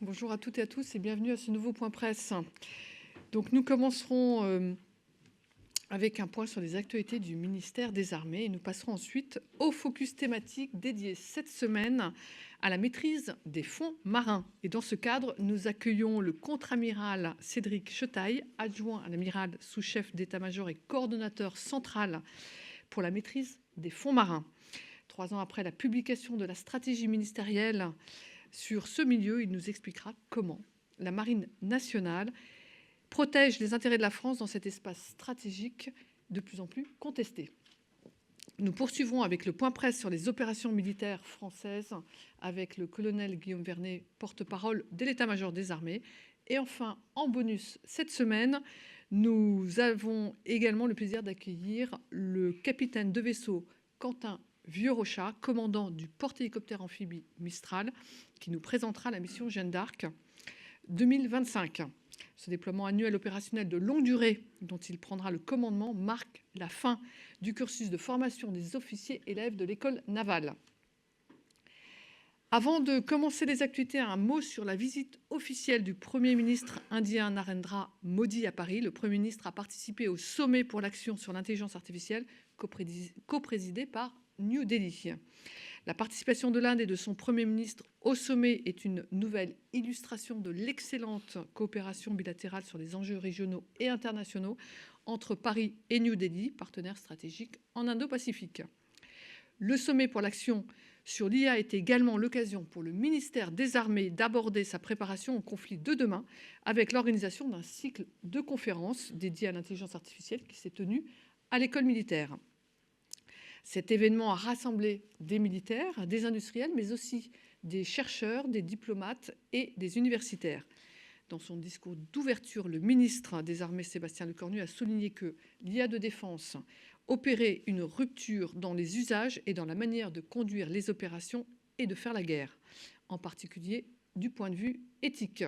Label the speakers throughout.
Speaker 1: Bonjour à toutes et à tous et bienvenue à ce nouveau point presse. Donc nous commencerons avec un point sur les actualités du ministère des Armées et nous passerons ensuite au focus thématique dédié cette semaine à la maîtrise des fonds marins. Et dans ce cadre, nous accueillons le contre-amiral Cédric Chetaille, adjoint à l'amiral sous-chef d'état-major et coordonnateur central pour la maîtrise des fonds marins. 3 ans après la publication de la stratégie ministérielle sur ce milieu, il nous expliquera comment la Marine nationale protège les intérêts de la France dans cet espace stratégique de plus en plus contesté. Nous poursuivrons avec le point presse sur les opérations militaires françaises avec le colonel Guillaume Vernet, porte-parole de l'état-major des armées. Et enfin, en bonus cette semaine, nous avons également le plaisir d'accueillir le capitaine de vaisseau Quentin Vieux-Rochat, commandant du porte-hélicoptère amphibie Mistral, qui nous présentera la mission Jeanne d'Arc 2025. Ce déploiement annuel opérationnel de longue durée dont il prendra le commandement marque la fin du cursus de formation des officiers élèves de l'école navale. Avant de commencer les actualités, un mot sur la visite officielle du Premier ministre indien Narendra Modi à Paris. Le Premier ministre a participé au sommet pour l'action sur l'intelligence artificielle coprésidé par New Delhi. La participation de l'Inde et de son Premier ministre au sommet est une nouvelle illustration de l'excellente coopération bilatérale sur les enjeux régionaux et internationaux entre Paris et New Delhi, partenaires stratégiques en Indo-Pacifique. Le sommet pour l'action sur l'IA est également l'occasion pour le ministère des Armées d'aborder sa préparation au conflit de demain avec l'organisation d'un cycle de conférences dédié à l'intelligence artificielle qui s'est tenu à l'école militaire. Cet événement a rassemblé des militaires, des industriels, mais aussi des chercheurs, des diplomates et des universitaires. Dans son discours d'ouverture, le ministre des Armées, Sébastien Lecornu, a souligné que l'IA de défense opérait une rupture dans les usages et dans la manière de conduire les opérations et de faire la guerre, en particulier du point de vue éthique.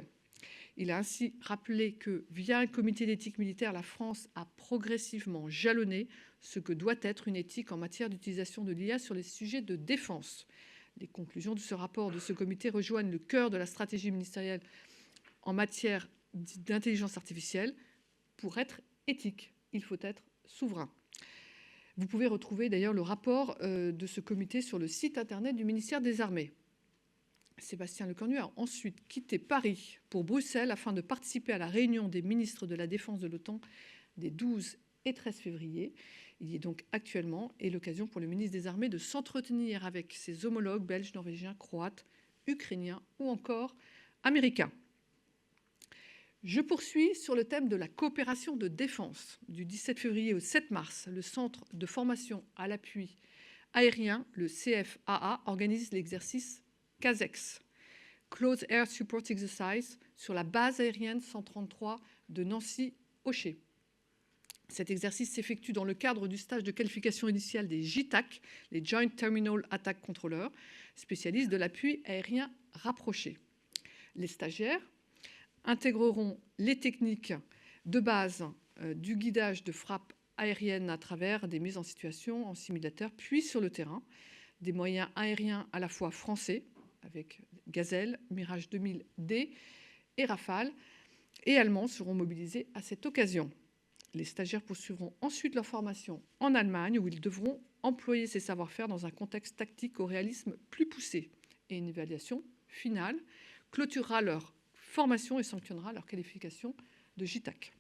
Speaker 1: Il a ainsi rappelé que, via un comité d'éthique militaire, la France a progressivement jalonné ce que doit être une éthique en matière d'utilisation de l'IA sur les sujets de défense. Les conclusions de ce rapport de ce comité rejoignent le cœur de la stratégie ministérielle en matière d'intelligence artificielle. Pour être éthique, il faut être souverain. Vous pouvez retrouver d'ailleurs le rapport de ce comité sur le site internet du ministère des Armées. Sébastien Lecornu a ensuite quitté Paris pour Bruxelles afin de participer à la réunion des ministres de la Défense de l'OTAN des 12 et 13 février. Il y est donc actuellement et l'occasion pour le ministre des Armées de s'entretenir avec ses homologues belges, norvégiens, croates, ukrainiens ou encore américains. Je poursuis sur le thème de la coopération de défense. Du 17 février au 7 mars, le Centre de formation à l'appui aérien, le CFAA, organise l'exercice CASEX, Close Air Support Exercise, sur la base aérienne 133 de Nancy-Ochet. Cet exercice s'effectue dans le cadre du stage de qualification initiale des JTAC, les Joint Terminal Attack Controllers, spécialistes de l'appui aérien rapproché. Les stagiaires intégreront les techniques de base du guidage de frappe aérienne à travers des mises en situation en simulateur, puis sur le terrain, des moyens aériens à la fois français, avec Gazelle, Mirage 2000D et Rafale, et allemands seront mobilisés à cette occasion. Les stagiaires poursuivront ensuite leur formation en Allemagne, où ils devront employer ces savoir-faire dans un contexte tactique au réalisme plus poussé. Et une évaluation finale clôturera leur formation et sanctionnera leur qualification de JTAC.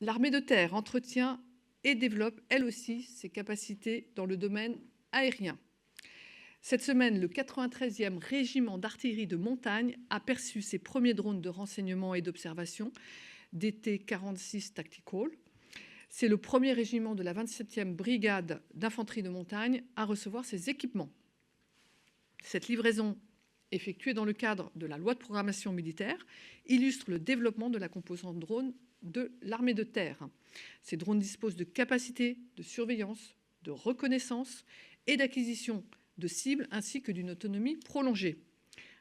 Speaker 1: L'armée de terre entretient et développe, elle aussi, ses capacités dans le domaine aérien. Cette semaine, le 93e régiment d'artillerie de montagne a perçu ses premiers drones de renseignement et d'observation, DT-46 Tactical. C'est le premier régiment de la 27e brigade d'infanterie de montagne à recevoir ces équipements. Cette livraison, effectuée dans le cadre de la loi de programmation militaire, illustre le développement de la composante drone de l'armée de terre. Ces drones disposent de capacités de surveillance, de reconnaissance et d'acquisition de cibles ainsi que d'une autonomie prolongée.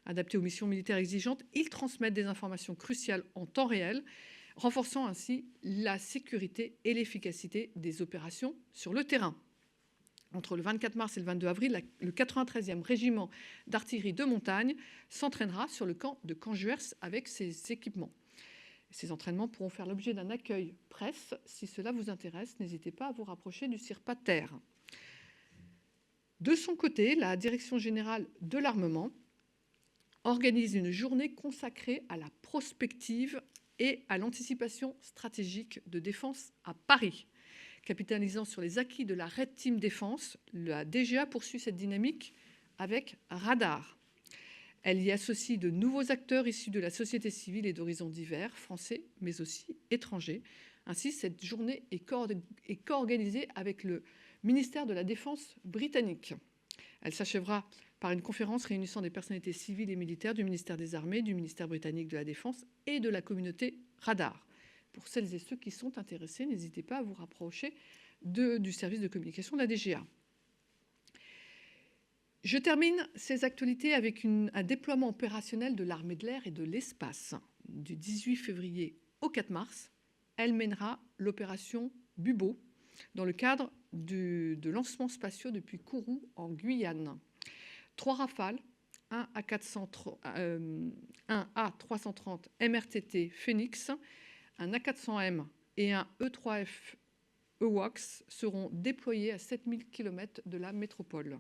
Speaker 1: Adaptés aux missions militaires exigeantes, ils transmettent des informations cruciales en temps réel, renforçant ainsi la sécurité et l'efficacité des opérations sur le terrain. Entre le 24 mars et le 22 avril, le 93e régiment d'artillerie de montagne s'entraînera sur le camp de Canjuers avec ses équipements. Ces entraînements pourront faire l'objet d'un accueil presse. Si cela vous intéresse, n'hésitez pas à vous rapprocher du CIRPA Terre. De son côté, la Direction générale de l'armement organise une journée consacrée à la prospective et à l'anticipation stratégique de défense à Paris. Capitalisant sur les acquis de la Red Team Défense, la DGA poursuit cette dynamique avec Radar. Elle y associe de nouveaux acteurs issus de la société civile et d'horizons divers, français mais aussi étrangers. Ainsi, cette journée est co-organisée avec le ministère de la Défense britannique. Elle s'achèvera par une conférence réunissant des personnalités civiles et militaires du ministère des Armées, du ministère britannique de la Défense et de la communauté Radar. Pour celles et ceux qui sont intéressés, n'hésitez pas à vous rapprocher du service de communication de la DGA. Je termine ces actualités avec un déploiement opérationnel de l'armée de l'air et de l'espace. Du 18 février au 4 mars, elle mènera l'opération Bubo dans le cadre de lancements spatiaux depuis Kourou en Guyane. 3 Rafales, un A330 MRTT Phoenix, un A400M et un E3F EWACS seront déployés à 7000 km de la métropole.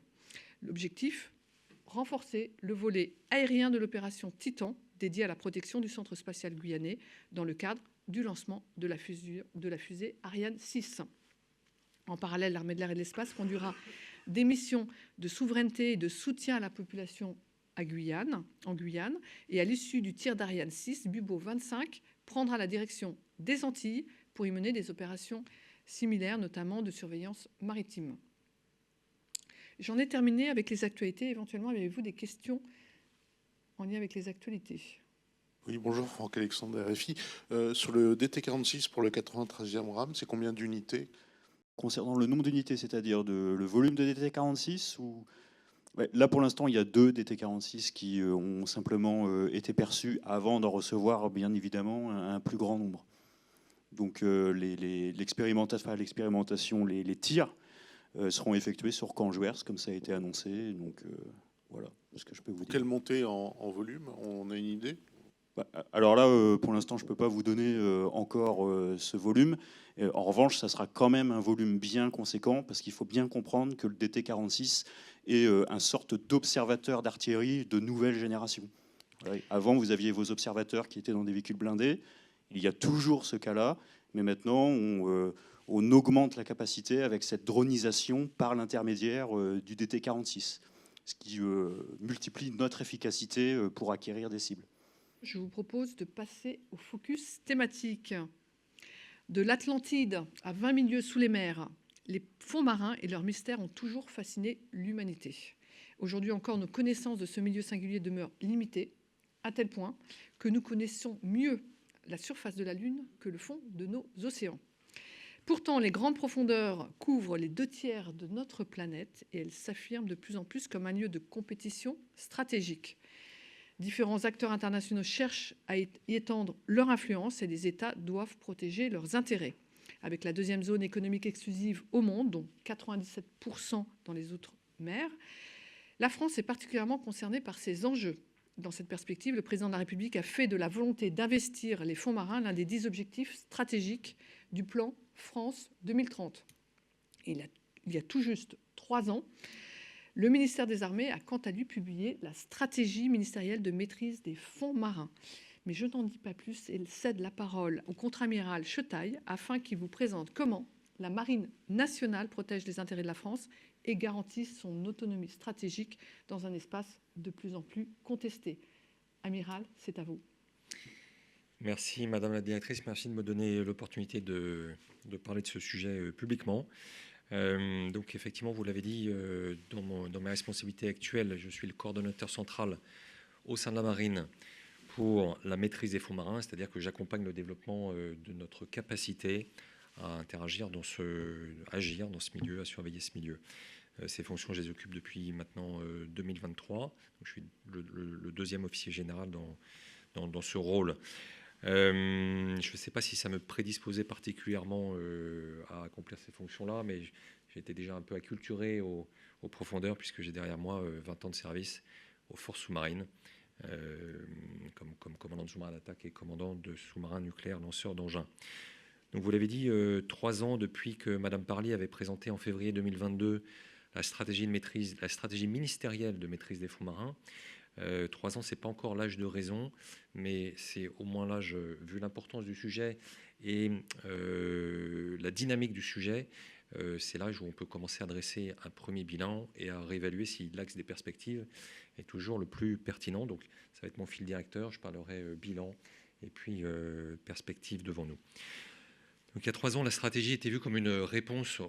Speaker 1: L'objectif, renforcer le volet aérien de l'opération Titan, dédiée à la protection du centre spatial guyanais, dans le cadre du lancement de la fusée Ariane 6. En parallèle, l'armée de l'air et de l'espace conduira des missions de souveraineté et de soutien à la population en Guyane. Et à l'issue du tir d'Ariane 6, Bubo 25 prendra la direction des Antilles pour y mener des opérations similaires, notamment de surveillance maritime. J'en ai terminé avec les actualités. Éventuellement, avez-vous des questions en lien avec les actualités?
Speaker 2: Oui, bonjour, Franck Alexandre, RFI. Sur le DT46 pour le 93e RAM, c'est combien d'unités?
Speaker 3: Concernant le nombre d'unités, c'est-à-dire le volume de DT46 ou... Ouais, là, pour l'instant, il y a 2 DT46 qui ont simplement été perçus avant d'en recevoir, bien évidemment, un plus grand nombre. Donc, l'expérimentation, les tirs seront effectués sur Canjuers, comme ça a été annoncé. Donc, voilà ce que je peux vous dire.
Speaker 2: Quelle montée en volume? On a une idée?
Speaker 3: Alors là, pour l'instant, je ne peux pas vous donner encore ce volume. En revanche, ça sera quand même un volume bien conséquent, parce qu'il faut bien comprendre que le DT46 est une sorte d'observateur d'artillerie de nouvelle génération. Voilà. Avant, vous aviez vos observateurs qui étaient dans des véhicules blindés. Il y a toujours ce cas-là, mais maintenant, on augmente la capacité avec cette dronisation par l'intermédiaire du DT46, ce qui multiplie notre efficacité pour acquérir des cibles.
Speaker 1: Je vous propose de passer au focus thématique. De l'Atlantide à 20 000 lieues sous les mers, les fonds marins et leurs mystères ont toujours fasciné l'humanité. Aujourd'hui encore, nos connaissances de ce milieu singulier demeurent limitées, à tel point que nous connaissons mieux la surface de la Lune que le fond de nos océans. Pourtant, les grandes profondeurs couvrent les 2/3 de notre planète et elles s'affirment de plus en plus comme un lieu de compétition stratégique. Différents acteurs internationaux cherchent à y étendre leur influence et les États doivent protéger leurs intérêts. Avec la 2e zone économique exclusive au monde, dont 97% dans les outre-mer, la France est particulièrement concernée par ces enjeux. Dans cette perspective, le président de la République a fait de la volonté d'investir les fonds marins l'un des 10 objectifs stratégiques du plan France 2030. Il y a tout juste 3 ans, le ministère des Armées a quant à lui publié la stratégie ministérielle de maîtrise des fonds marins. Mais je n'en dis pas plus et cède la parole au contre-amiral Chetaille afin qu'il vous présente comment la Marine nationale protège les intérêts de la France et garantit son autonomie stratégique dans un espace de plus en plus contesté. Amiral, c'est à vous.
Speaker 4: Merci Madame la Directrice, merci de me donner l'opportunité de parler de ce sujet publiquement. Donc effectivement, vous l'avez dit, dans ma responsabilité actuelle, je suis le coordonnateur central au sein de la Marine pour la maîtrise des fonds marins, c'est-à-dire que j'accompagne le développement de notre capacité à interagir agir dans ce milieu, à surveiller ce milieu. Ces fonctions, je les occupe depuis maintenant 2023. Donc, je suis le 2e officier général dans ce rôle. Je ne sais pas si ça me prédisposait particulièrement à accomplir ces fonctions-là, mais j'étais déjà un peu acculturé aux profondeurs, puisque j'ai derrière moi 20 ans de service aux forces sous-marines, comme commandant de sous-marin d'attaque et commandant de sous-marin nucléaire lanceur d'engins. Donc vous l'avez dit, 3 ans depuis que Madame Parly avait présenté en février 2022 la stratégie ministérielle de maîtrise des fonds marins. 3 ans, c'est pas encore l'âge de raison, mais c'est au moins l'âge, vu l'importance du sujet et la dynamique du sujet, c'est l'âge où on peut commencer à dresser un premier bilan et à réévaluer si l'axe des perspectives est toujours le plus pertinent. Donc ça va être mon fil directeur, je parlerai bilan et puis perspective devant nous. Donc il y a 3 ans, la stratégie était vue comme une réponse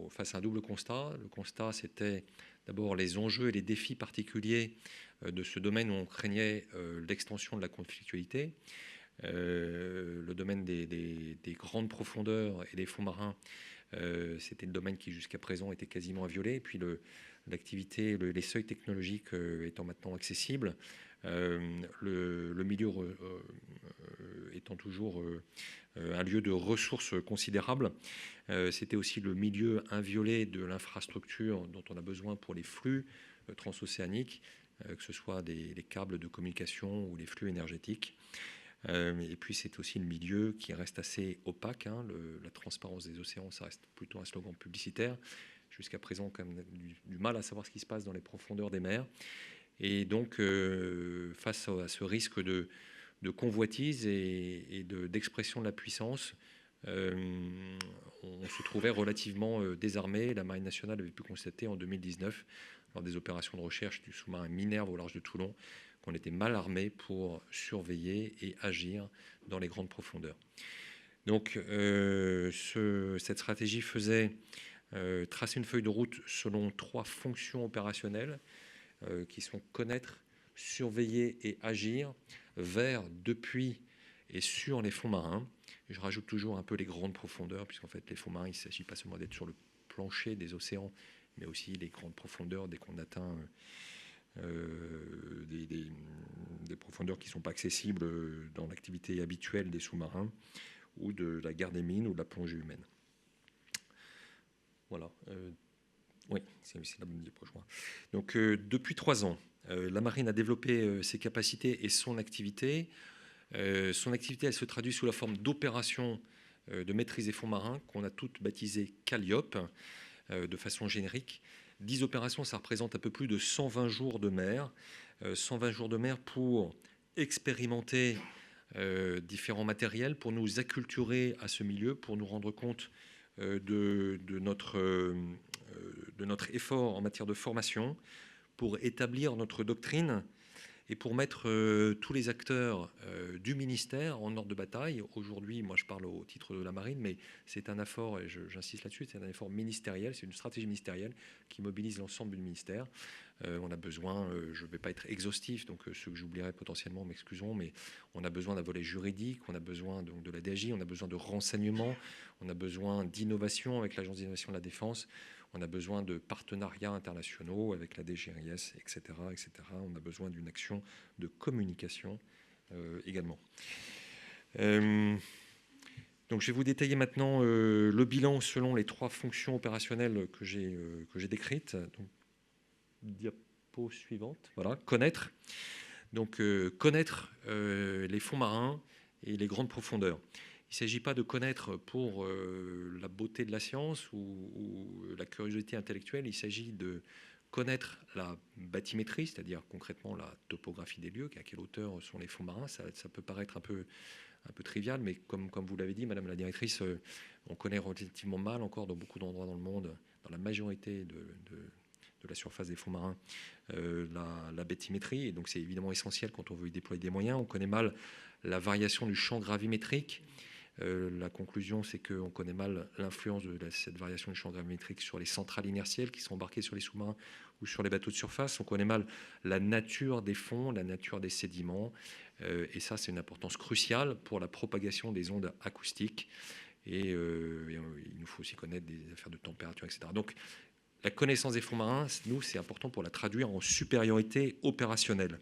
Speaker 4: face à un double constat. Le constat, c'était d'abord les enjeux et les défis particuliers de ce domaine où on craignait l'extension de la conflictualité. Le domaine des grandes profondeurs et des fonds marins, c'était le domaine qui jusqu'à présent était quasiment inviolé. Et puis l'activité, les seuils technologiques étant maintenant accessibles, le milieu étant toujours un lieu de ressources considérables. C'était aussi le milieu inviolé de l'infrastructure dont on a besoin pour les flux transocéaniques, que ce soit les câbles de communication ou les flux énergétiques. Et puis c'est aussi le milieu qui reste assez opaque. La transparence des océans, ça reste plutôt un slogan publicitaire. Jusqu'à présent, quand même, du mal à savoir ce qui se passe dans les profondeurs des mers. Et donc, face à ce risque de convoitise et d'expression de la puissance, on se trouvait relativement désarmé. La Marine nationale avait pu constater en 2019, lors des opérations de recherche du sous-marin Minerve au large de Toulon, qu'on était mal armé pour surveiller et agir dans les grandes profondeurs. Donc, cette stratégie faisait tracer une feuille de route selon 3 fonctions opérationnelles qui sont connaître, surveiller et agir vers, depuis et sur les fonds marins. Et je rajoute toujours un peu les grandes profondeurs, puisqu'en fait les fonds marins, il ne s'agit pas seulement d'être sur le plancher des océans, mais aussi les grandes profondeurs dès qu'on atteint des profondeurs qui ne sont pas accessibles dans l'activité habituelle des sous-marins, ou de la guerre des mines ou de la plongée humaine. Voilà. Oui, c'est la bonne diapo, je crois. Donc, depuis 3 ans, la marine a développé ses capacités et son activité. Son activité, elle se traduit sous la forme d'opérations de maîtrise des fonds marins qu'on a toutes baptisées Calliope de façon générique. 10 opérations, ça représente un peu plus de 120 jours de mer. 120 jours de mer pour expérimenter différents matériels, pour nous acculturer à ce milieu, pour nous rendre compte de notre effort en matière de formation, pour établir notre doctrine et pour mettre tous les acteurs du ministère en ordre de bataille. Aujourd'hui, moi je parle au titre de la marine, mais c'est un effort, et j'insiste là-dessus, c'est un effort ministériel, c'est une stratégie ministérielle qui mobilise l'ensemble du ministère. On a besoin, je ne vais pas être exhaustif, donc ceux que j'oublierai potentiellement m'excuseront, mais on a besoin d'un volet juridique, on a besoin donc de la DGI, on a besoin de renseignements, on a besoin d'innovation avec l'Agence d'innovation de la Défense, on a besoin de partenariats internationaux avec la DGRIS, etc., etc. On a besoin d'une action de communication également. Donc, je vais vous détailler maintenant le bilan selon les 3 fonctions opérationnelles que j'ai décrites. Donc, diapo suivante. Voilà, connaître. Donc, connaître les fonds marins et les grandes profondeurs. Il ne s'agit pas de connaître pour la beauté de la science ou la curiosité intellectuelle. Il s'agit de connaître la bathymétrie, c'est-à-dire concrètement la topographie des lieux, à quelle hauteur sont les fonds marins. Ça peut paraître un peu trivial, mais comme vous l'avez dit, Madame la directrice, on connaît relativement mal encore dans beaucoup d'endroits dans le monde, dans la majorité de la surface des fonds marins, la bathymétrie. Et donc c'est évidemment essentiel quand on veut y déployer des moyens. On connaît mal la variation du champ gravimétrique. La conclusion, c'est qu'on connaît mal l'influence de cette variation du champ gravimétrique sur les centrales inertielles qui sont embarquées sur les sous-marins ou sur les bateaux de surface. On connaît mal la nature des fonds, la nature des sédiments. Et ça, c'est une importance cruciale pour la propagation des ondes acoustiques. Et il nous faut aussi connaître des affaires de température, etc. Donc, la connaissance des fonds marins, nous, c'est important pour la traduire en supériorité opérationnelle.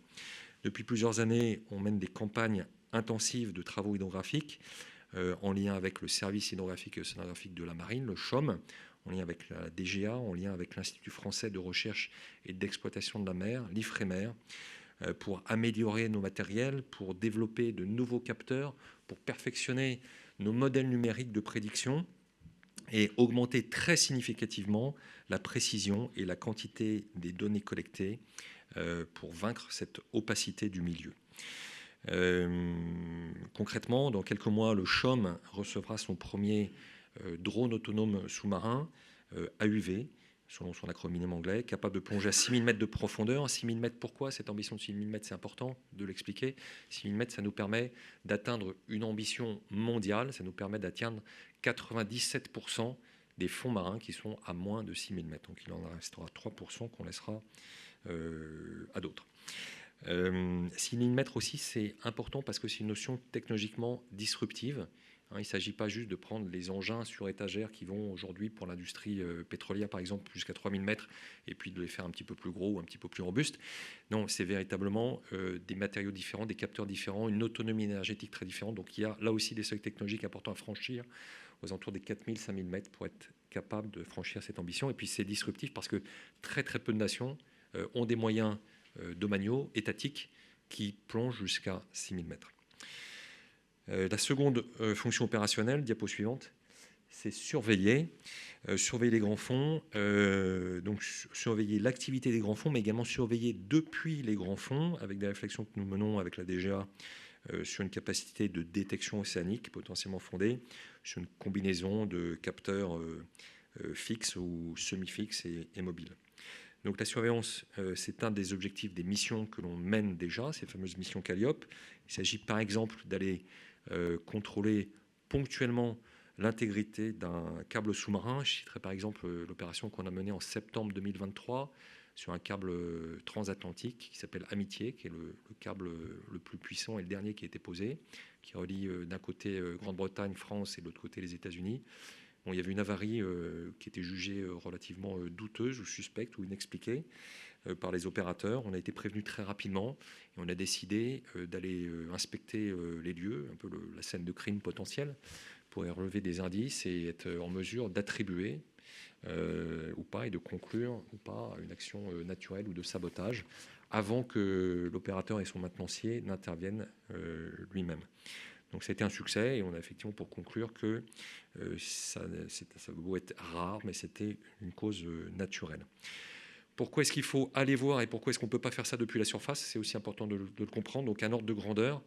Speaker 4: Depuis plusieurs années, on mène des campagnes intensives de travaux hydrographiques en lien avec le service hydrographique et océanographique de la marine, le CHOM. en lien avec la DGA, en lien avec l'Institut français de recherche et d'exploitation de la mer, l'IFREMER, pour améliorer nos matériels, pour développer de nouveaux capteurs, pour perfectionner nos modèles numériques de prédiction et augmenter très significativement la précision et la quantité des données collectées pour vaincre cette opacité du milieu. Concrètement, dans quelques mois, le CHOM recevra son premier drone autonome sous-marin AUV, selon son acronyme anglais, capable de plonger à 6000 mètres de profondeur. 6000 mètres, pourquoi cette ambition de 6000 mètres? C'est important de l'expliquer. 6000 mètres, ça nous permet d'atteindre une ambition mondiale, ça nous permet d'atteindre 97% des fonds marins qui sont à moins de 6000 mètres. Donc il en restera 3% qu'on laissera à d'autres. 6000 mètres aussi, c'est important parce que c'est une notion technologiquement disruptive. Il ne s'agit pas juste de prendre les engins sur étagère qui vont aujourd'hui pour l'industrie pétrolière, par exemple, jusqu'à 3000 mètres, et puis de les faire un petit peu plus gros ou un petit peu plus robustes. Non, c'est véritablement des matériaux différents, des capteurs différents, une autonomie énergétique très différente. Donc il y a là aussi des seuils technologiques importants à franchir, aux alentours des 4000, 5000 mètres, pour être capable de franchir cette ambition. Et puis c'est disruptif parce que très très peu de nations ont des moyens domaniaux, étatiques, qui plongent jusqu'à 6000 mètres. La seconde fonction opérationnelle, diapo suivante, c'est surveiller. Surveiller les grands fonds, donc surveiller l'activité des grands fonds, mais également surveiller depuis les grands fonds, avec des réflexions que nous menons avec la DGA sur une capacité de détection océanique potentiellement fondée, sur une combinaison de capteurs fixes ou semi-fixes et mobiles. Donc la surveillance, c'est un des objectifs des missions que l'on mène déjà, ces fameuses missions Calliope. Il s'agit par exemple d'aller contrôler ponctuellement l'intégrité d'un câble sous-marin. Je citerai par exemple l'opération qu'on a menée en septembre 2023 sur un câble transatlantique qui s'appelle Amitié, qui est le câble le plus puissant et le dernier qui a été posé, qui relie d'un côté Grande-Bretagne, France et de l'autre côté les États-Unis. Bon, il y avait une avarie qui était jugée relativement douteuse ou suspecte ou inexpliquée par les opérateurs. On a été prévenu très rapidement et on a décidé d'aller inspecter les lieux, un peu la scène de crime potentielle, pour y relever des indices et être en mesure d'attribuer ou pas et de conclure ou pas à une action naturelle ou de sabotage avant que l'opérateur et son maintenancier n'interviennent lui-même. Donc ça a été un succès et on a effectivement pour conclure que ça doit être rare, mais c'était une cause naturelle. Pourquoi est-ce qu'il faut aller voir et pourquoi est-ce qu'on ne peut pas faire ça depuis la surface? C'est aussi important de le comprendre. Donc un ordre de grandeur,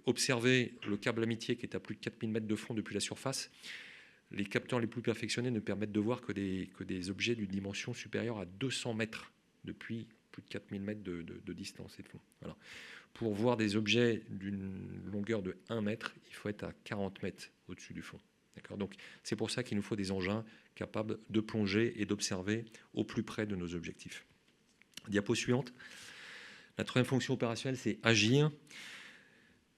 Speaker 4: observer le câble Amitié qui est à plus de 4000 mètres de fond depuis la surface. Les capteurs les plus perfectionnés ne permettent de voir que des objets d'une dimension supérieure à 200 mètres depuis plus de 4000 mètres de distance et de fond. Voilà. Pour voir des objets d'une longueur de 1 mètre, il faut être à 40 mètres au-dessus du fond. Donc c'est pour ça qu'il nous faut des engins capables de plonger et d'observer au plus près de nos objectifs. Diapo suivante. La troisième fonction opérationnelle, c'est agir.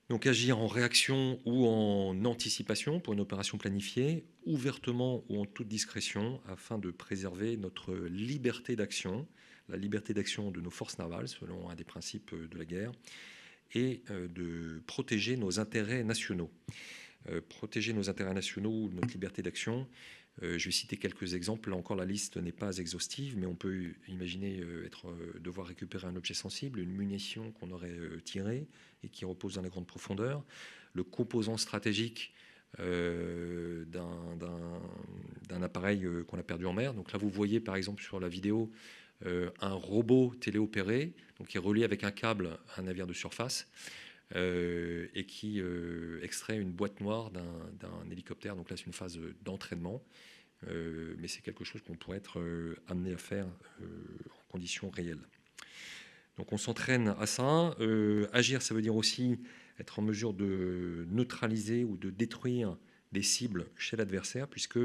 Speaker 4: Donc agir en réaction ou en anticipation pour une opération planifiée, ouvertement ou en toute discrétion, afin de préserver notre liberté d'action, la liberté d'action de nos forces navales, selon un des principes de la guerre, et de protéger nos intérêts nationaux. Protéger nos intérêts nationaux, notre liberté d'action. Je vais citer quelques exemples. Là encore, la liste n'est pas exhaustive, mais on peut imaginer devoir récupérer un objet sensible, une munition qu'on aurait tirée et qui repose dans la grande profondeur, le composant stratégique d'un appareil qu'on a perdu en mer. Donc là, vous voyez par exemple sur la vidéo un robot téléopéré, donc qui est relié avec un câble à un navire de surface. Et qui extrait une boîte noire d'un hélicoptère. Donc là, c'est une phase d'entraînement, mais c'est quelque chose qu'on pourrait être amené à faire en conditions réelles. Donc on s'entraîne à ça. Agir, ça veut dire aussi être en mesure de neutraliser ou de détruire des cibles chez l'adversaire, puisque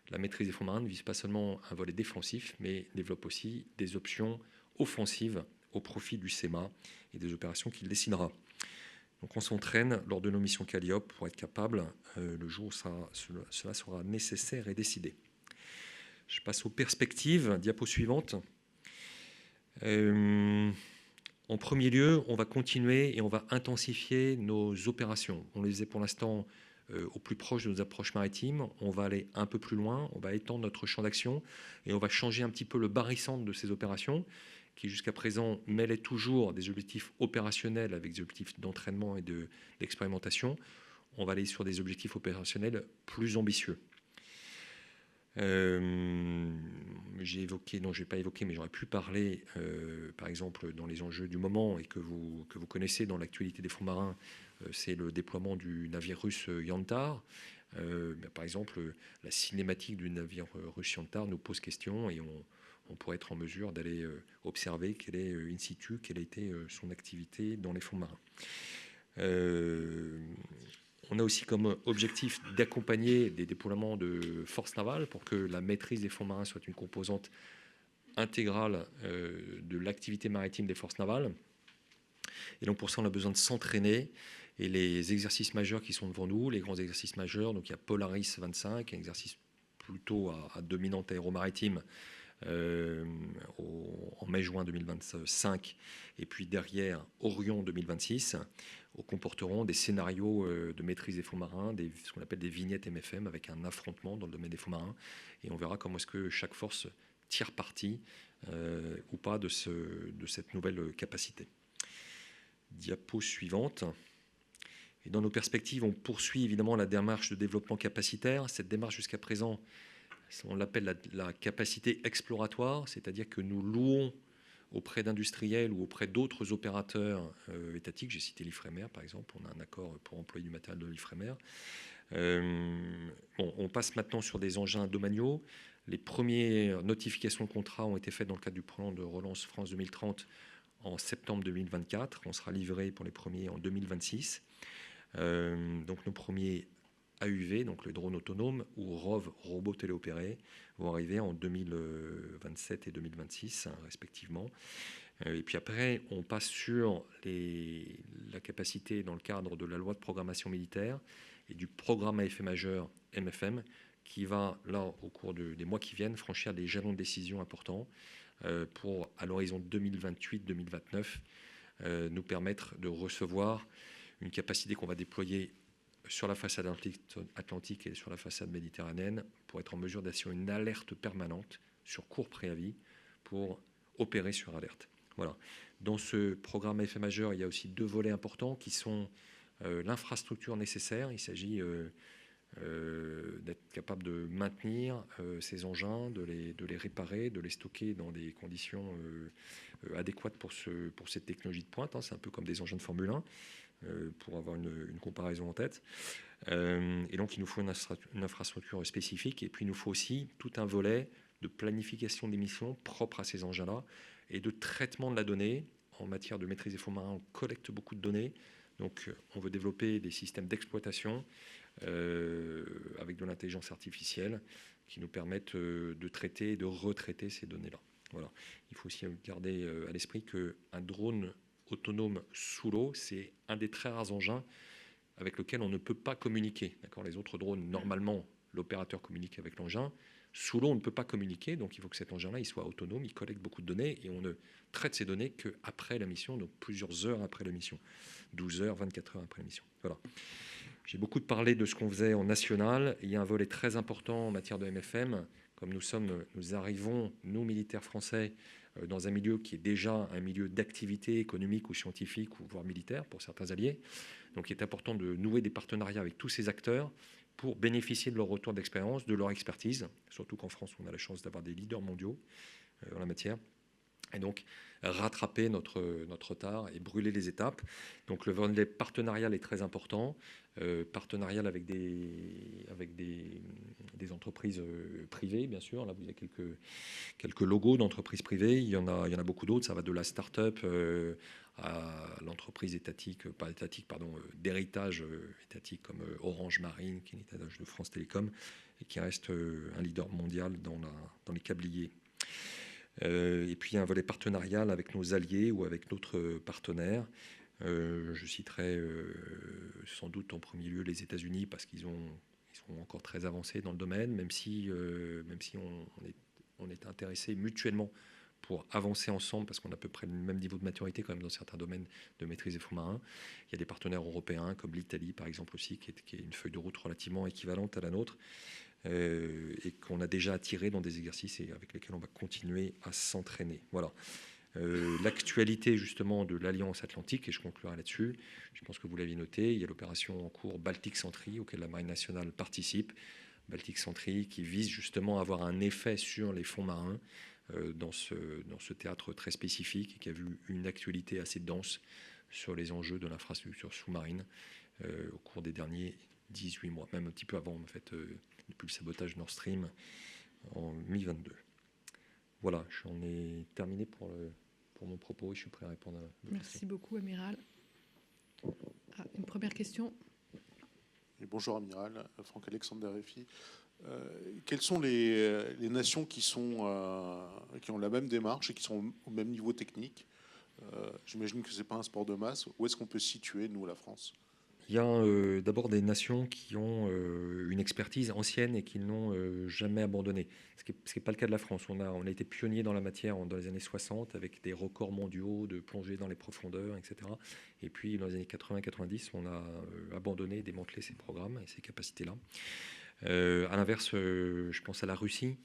Speaker 4: la maîtrise des fonds marins ne vise pas seulement un volet défensif, mais développe aussi des options offensives au profit du CEMA et des opérations qu'il décidera. Donc on s'entraîne lors de nos missions Calliope pour être capable, le jour où cela sera nécessaire et décidé. Je passe aux perspectives, diapo suivante. En premier lieu, on va continuer et on va intensifier nos opérations. On les faisait pour l'instant au plus proche de nos approches maritimes. On va aller un peu plus loin, on va étendre notre champ d'action et on va changer un petit peu le barycentre de ces opérations qui jusqu'à présent mêlaient toujours des objectifs opérationnels avec des objectifs d'entraînement et d'expérimentation. On va aller sur des objectifs opérationnels plus ambitieux. J'ai évoqué, non, je n'ai pas évoqué, mais j'aurais pu parler, par exemple, dans les enjeux du moment et que vous connaissez dans l'actualité des fonds marins, c'est le déploiement du navire russe Yantar. Par exemple, la cinématique du navire russe Yantar nous pose question et on pourrait être en mesure d'aller observer quelle est in situ, quelle a été son activité dans les fonds marins. On a aussi comme objectif d'accompagner des déploiements de forces navales pour que la maîtrise des fonds marins soit une composante intégrale de l'activité maritime des forces navales. Et donc pour ça, on a besoin de s'entraîner. Et les exercices majeurs qui sont devant nous, les grands exercices majeurs, donc il y a Polaris 25, un exercice plutôt à dominante aéromaritime en mai-juin 2025, et puis derrière Orion 2026, comporteront des scénarios de maîtrise des fonds marins, ce qu'on appelle des vignettes MFM, avec un affrontement dans le domaine des fonds marins, et on verra comment est-ce que chaque force tire parti ou pas de cette nouvelle capacité. Diapo suivante. Et dans nos perspectives, on poursuit évidemment la démarche de développement capacitaire. Cette démarche jusqu'à présent, on l'appelle la capacité exploratoire, c'est-à-dire que nous louons auprès d'industriels ou auprès d'autres opérateurs étatiques. J'ai cité l'Ifremer, par exemple. On a un accord pour employer du matériel de l'Ifremer. On passe maintenant sur des engins domaniaux. Les premières notifications de contrat ont été faites dans le cadre du plan de relance France 2030 en septembre 2024. On sera livré pour les premiers en 2026. Donc nos premiers AUV, donc le drone autonome, ou ROV, robot téléopéré, vont arriver en 2027 et 2026 respectivement. Et puis après, on passe sur la capacité dans le cadre de la loi de programmation militaire et du programme à effet majeur MFM, qui va, là, au cours des mois qui viennent, franchir des jalons de décision importants pour, à l'horizon 2028-2029, nous permettre de recevoir une capacité qu'on va déployer sur la façade atlantique et sur la façade méditerranéenne pour être en mesure d'assurer une alerte permanente sur court préavis pour opérer sur alerte. Voilà. Dans ce programme à effet majeur, il y a aussi deux volets importants qui sont l'infrastructure nécessaire. Il s'agit d'être capable de maintenir ces engins, de les réparer, de les stocker dans des conditions adéquates pour cette technologie de pointe. C'est un peu comme des engins de Formule 1. Pour avoir une comparaison en tête. Et donc, il nous faut une infrastructure spécifique. Et puis, il nous faut aussi tout un volet de planification des missions propres à ces engins-là et de traitement de la donnée. En matière de maîtrise des fonds marins, on collecte beaucoup de données. Donc, on veut développer des systèmes d'exploitation avec de l'intelligence artificielle qui nous permettent de traiter et de retraiter ces données-là. Voilà. Il faut aussi garder à l'esprit qu'un drone autonome sous l'eau, c'est un des très rares engins avec lequel on ne peut pas communiquer. D'accord ? Les autres drones, normalement, l'opérateur communique avec l'engin. Sous l'eau, on ne peut pas communiquer, donc il faut que cet engin-là il soit autonome, il collecte beaucoup de données et on ne traite ces données qu'après la mission, donc plusieurs heures après la mission, 12 heures, 24 heures après la mission. Voilà. J'ai beaucoup parlé de ce qu'on faisait en national. Il y a un volet très important en matière de MFM. Comme nous arrivons, nous militaires français, dans un milieu qui est déjà un milieu d'activité économique ou scientifique ou voire militaire pour certains alliés. Donc il est important de nouer des partenariats avec tous ces acteurs pour bénéficier de leur retour d'expérience, de leur expertise, surtout qu'en France on a la chance d'avoir des leaders mondiaux en la matière. Et donc rattraper notre retard et brûler les étapes. Donc le volet partenarial est très important, partenarial avec des entreprises privées, bien sûr. Là, il y a quelques logos d'entreprises privées. Il y en a beaucoup d'autres. Ça va de la start-up à l'entreprise étatique, d'héritage étatique comme Orange Marine, qui est l'héritage de France Télécom et qui reste un leader mondial dans les câbliers. Et puis il y a un volet partenarial avec nos alliés ou avec d'autres partenaires. Je citerai sans doute en premier lieu les États-Unis parce qu'ils sont encore très avancés dans le domaine, même si on est intéressés mutuellement pour avancer ensemble, parce qu'on a à peu près le même niveau de maturité quand même dans certains domaines de maîtrise des fonds marins. Il y a des partenaires européens, comme l'Italie par exemple aussi, qui est une feuille de route relativement équivalente à la nôtre, et qu'on a déjà attiré dans des exercices et avec lesquels on va continuer à s'entraîner. Voilà. L'actualité justement de l'Alliance Atlantique, et je conclurai là-dessus, je pense que vous l'aviez noté, il y a l'opération en cours Baltic Sentry, auquel la Marine nationale participe. Baltic Sentry qui vise justement à avoir un effet sur les fonds marins dans ce théâtre très spécifique et qui a vu une actualité assez dense sur les enjeux de l'infrastructure sous-marine au cours des derniers 18 mois, même un petit peu avant en fait, depuis le sabotage Nord Stream en mi-22. Voilà, j'en ai terminé pour mon propos et je suis prêt à répondre à vos
Speaker 1: Merci
Speaker 4: questions.
Speaker 1: beaucoup, Amiral. Une première question.
Speaker 2: Et bonjour Amiral, Franck-Alexandre RFI. Quelles sont les nations qui ont la même démarche et qui sont au même niveau technique? J'imagine que ce n'est pas un sport de masse. Où est-ce qu'on peut se situer, nous, la France?
Speaker 4: Il y a d'abord des nations qui ont une expertise ancienne et qui n'ont jamais abandonné. Ce qui n'est pas le cas de la France. On a été pionnier dans la matière dans les années 60 avec des records mondiaux de plongée dans les profondeurs, etc. Et puis dans les années 80-90, on a abandonné, démantelé ces programmes et ces capacités-là. À l'inverse, je pense à la Russie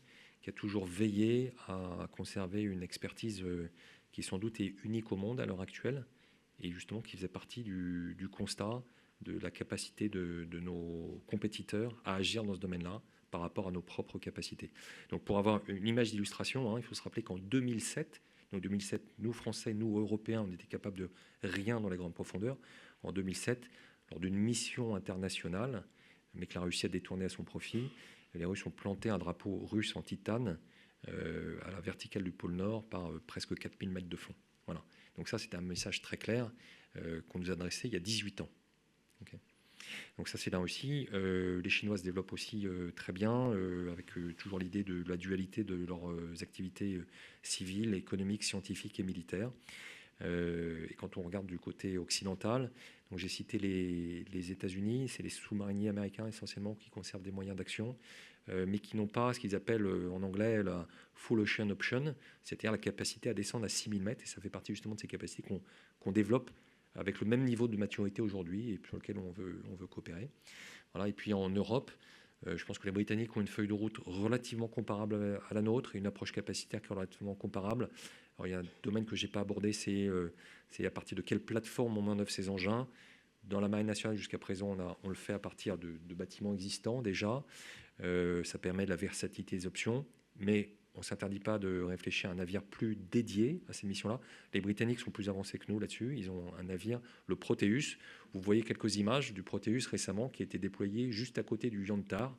Speaker 4: qui a toujours veillé à conserver une expertise qui sans doute est unique au monde à l'heure actuelle et justement qui faisait partie du constat de la capacité de nos compétiteurs à agir dans ce domaine-là par rapport à nos propres capacités. Donc pour avoir une image d'illustration, il faut se rappeler qu'en 2007, nous Français, nous Européens, on était capables de rien dans les grandes profondeurs. En 2007, lors d'une mission internationale, mais que la Russie a détourné à son profit, les Russes ont planté un drapeau russe en titane à la verticale du pôle Nord par presque 4000 mètres de fond. Voilà. Donc ça, c'était un message très clair qu'on nous a adressé il y a 18 ans. Okay. Donc ça, c'est là aussi. Les Chinois se développent aussi très bien, avec toujours l'idée de la dualité de leurs activités civiles, économiques, scientifiques et militaires. Et quand on regarde du côté occidental, donc j'ai cité les États-Unis, c'est les sous-mariniers américains essentiellement qui conservent des moyens d'action, mais qui n'ont pas ce qu'ils appellent en anglais la full ocean option, c'est-à-dire la capacité à descendre à 6000 mètres, et ça fait partie justement de ces capacités qu'on développe avec le même niveau de maturité aujourd'hui et sur lequel on veut coopérer. Voilà. Et puis en Europe, je pense que les Britanniques ont une feuille de route relativement comparable à la nôtre et une approche capacitaire qui est relativement comparable. Alors, il y a un domaine que je n'ai pas abordé, c'est à partir de quelle plateforme on met en œuvre ces engins. Dans la Marine nationale, jusqu'à présent, on le fait à partir de bâtiments existants déjà. Ça permet de la versatilité des options, mais on ne s'interdit pas de réfléchir à un navire plus dédié à ces missions-là. Les Britanniques sont plus avancés que nous là-dessus. Ils ont un navire, le Proteus. Vous voyez quelques images du Proteus récemment qui a été déployé juste à côté du Yantar,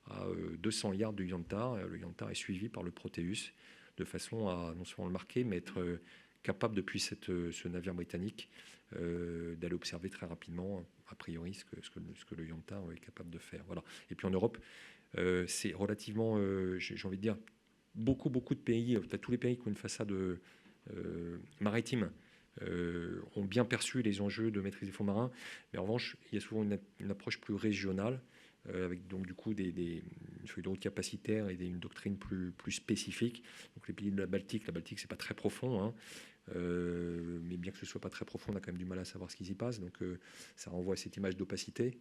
Speaker 4: à 200 yards du Yantar. Le Yantar est suivi par le Proteus de façon à non seulement le marquer, mais être capable depuis ce navire britannique d'aller observer très rapidement, a priori, ce que le Yantar est capable de faire. Voilà. Et puis en Europe, c'est relativement, j'ai envie de dire, beaucoup de pays, tous les pays qui ont une façade maritime ont bien perçu les enjeux de maîtrise des fonds marins, mais en revanche, il y a souvent une approche plus régionale, avec donc du coup une feuille de route capacitaire et une doctrine plus spécifique. Donc les pays de la Baltique, c'est pas très profond, mais bien que ce soit pas très profond, on a quand même du mal à savoir ce qui s'y passe. Donc ça renvoie à cette image d'opacité.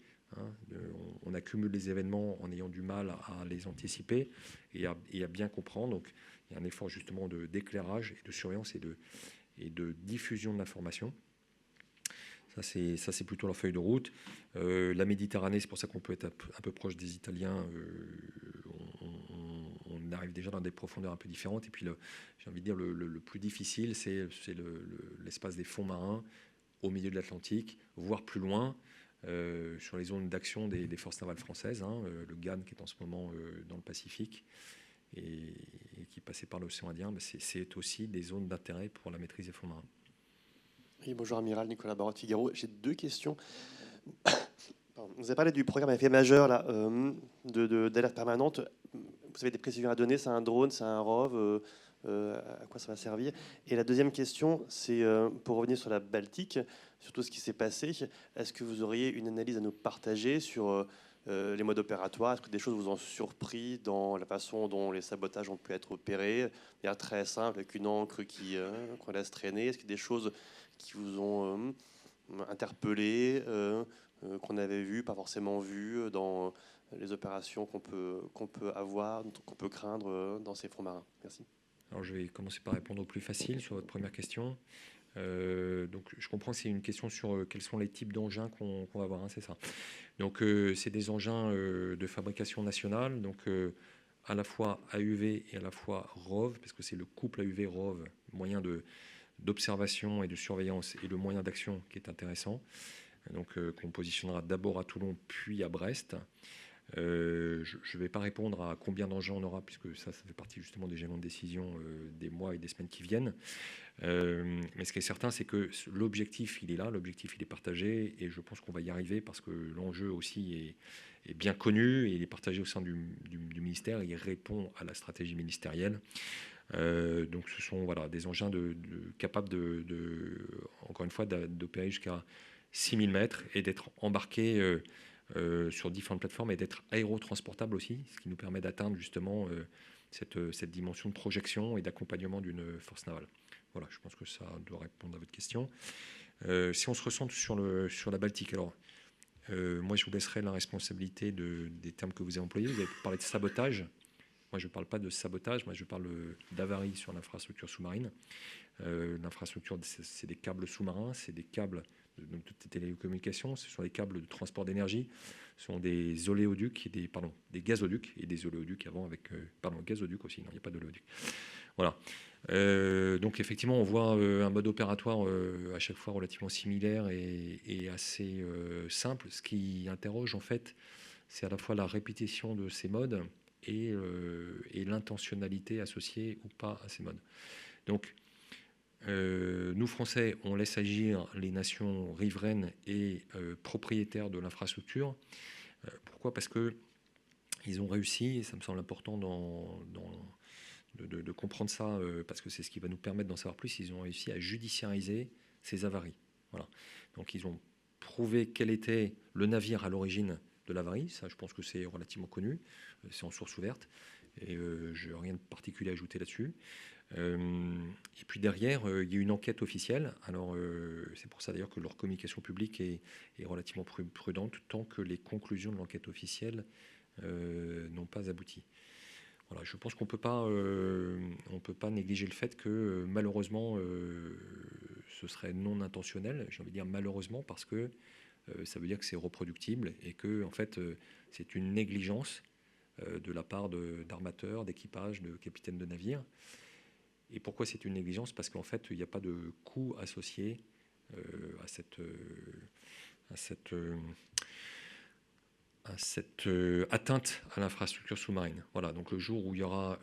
Speaker 4: On accumule les événements en ayant du mal à les anticiper et à bien comprendre. Donc il y a un effort justement d'éclairage et de surveillance et de diffusion de l'information. Ça, c'est plutôt leur feuille de route. La Méditerranée, c'est pour ça qu'on peut être un peu proche des Italiens. On arrive déjà dans des profondeurs un peu différentes. Et puis, j'ai envie de dire, le plus difficile, c'est l'espace des fonds marins au milieu de l'Atlantique, voire plus loin, sur les zones d'action des forces navales françaises. Le GAN, qui est en ce moment dans le Pacifique, et qui passait par l'océan Indien, c'est aussi des zones d'intérêt pour la maîtrise des fonds marins.
Speaker 5: Oui, bonjour Amiral, Nicolas Barotte Figaro. J'ai deux questions. Vous avez parlé du programme à effet majeur là, d'alerte permanente. Vous avez des précisions à donner? C'est un drone, c'est un ROV, à quoi ça va servir? Et la deuxième question, c'est pour revenir sur la Baltique, sur tout ce qui s'est passé. Est-ce que vous auriez une analyse à nous partager sur les modes opératoires, est-ce que des choses vous ont surpris dans la façon dont les sabotages ont pu être opérés? C'est très simple, avec une encre qu'on laisse traîner. Est-ce qu'il y a des choses qui vous ont interpellé, qu'on avait vu, pas forcément vu dans les opérations qu'on peut avoir, qu'on peut craindre dans ces fonds marins? Merci.
Speaker 4: Alors, je vais commencer par répondre au plus facile sur votre première question. Donc, je comprends que c'est une question sur quels sont les types d'engins qu'on va avoir, hein, c'est ça. Donc, c'est des engins de fabrication nationale, donc à la fois AUV et à la fois ROV, parce que c'est le couple AUV-ROV, moyen d'observation et de surveillance, et le moyen d'action qui est intéressant. Donc, qu'on positionnera d'abord à Toulon, puis à Brest. Je ne vais pas répondre à combien d'engins on aura, puisque ça fait partie justement des jalons de décision des mois et des semaines qui viennent. Mais ce qui est certain, c'est que l'objectif, il est là, l'objectif, il est partagé, et je pense qu'on va y arriver parce que l'enjeu aussi est bien connu, et il est partagé au sein du ministère, et il répond à la stratégie ministérielle. Donc ce sont des engins capables encore une fois, d'opérer jusqu'à 6000 mètres et d'être embarqués sur différentes plateformes et d'être aérotransportables aussi, ce qui nous permet d'atteindre justement cette dimension de projection et d'accompagnement d'une force navale. Voilà, je pense que ça doit répondre à votre question. Si on se recentre sur la Baltique, alors moi je vous laisserai la responsabilité des termes que vous avez employés. Vous avez parlé de sabotage. Moi je ne parle pas de sabotage, moi je parle d'avarie sur l'infrastructure sous-marine. L'infrastructure, c'est des câbles sous-marins, c'est des câbles de télécommunications, ce sont des câbles de transport d'énergie, ce sont des oléoducs, des gazoducs et des oléoducs avant avec... gazoducs aussi, non, il n'y a pas d'oléoduc. Voilà. Donc effectivement, on voit un mode opératoire à chaque fois relativement similaire et assez simple. Ce qui interroge en fait, c'est à la fois la répétition de ces modes et l'intentionnalité associée ou pas à ces modes. Donc nous, Français, on laisse agir les nations riveraines et propriétaires de l'infrastructure. Pourquoi ? Parce qu'ils ont réussi, et ça me semble important de comprendre ça, parce que c'est ce qui va nous permettre d'en savoir plus, ils ont réussi à judiciariser ces avaries. Voilà. Donc ils ont prouvé quel était le navire à l'origine de l'avarie. Ça, je pense que c'est relativement connu. C'est en source ouverte. Et je n'ai rien de particulier à ajouter là-dessus. Et puis derrière, il y a une enquête officielle. Alors, c'est pour ça d'ailleurs que leur communication publique est relativement prudente, tant que les conclusions de l'enquête officielle n'ont pas abouti. Voilà, je pense qu'on peut pas négliger le fait que malheureusement, ce serait non intentionnel. J'ai envie de dire malheureusement parce que ça veut dire que c'est reproductible et que en fait, c'est une négligence de la part d'armateurs, d'équipages, de capitaines de navires. Et pourquoi c'est une négligence ? Parce qu'en fait, il n'y a pas de coût associé à cette atteinte à l'infrastructure sous-marine. Voilà, donc le jour où il y aura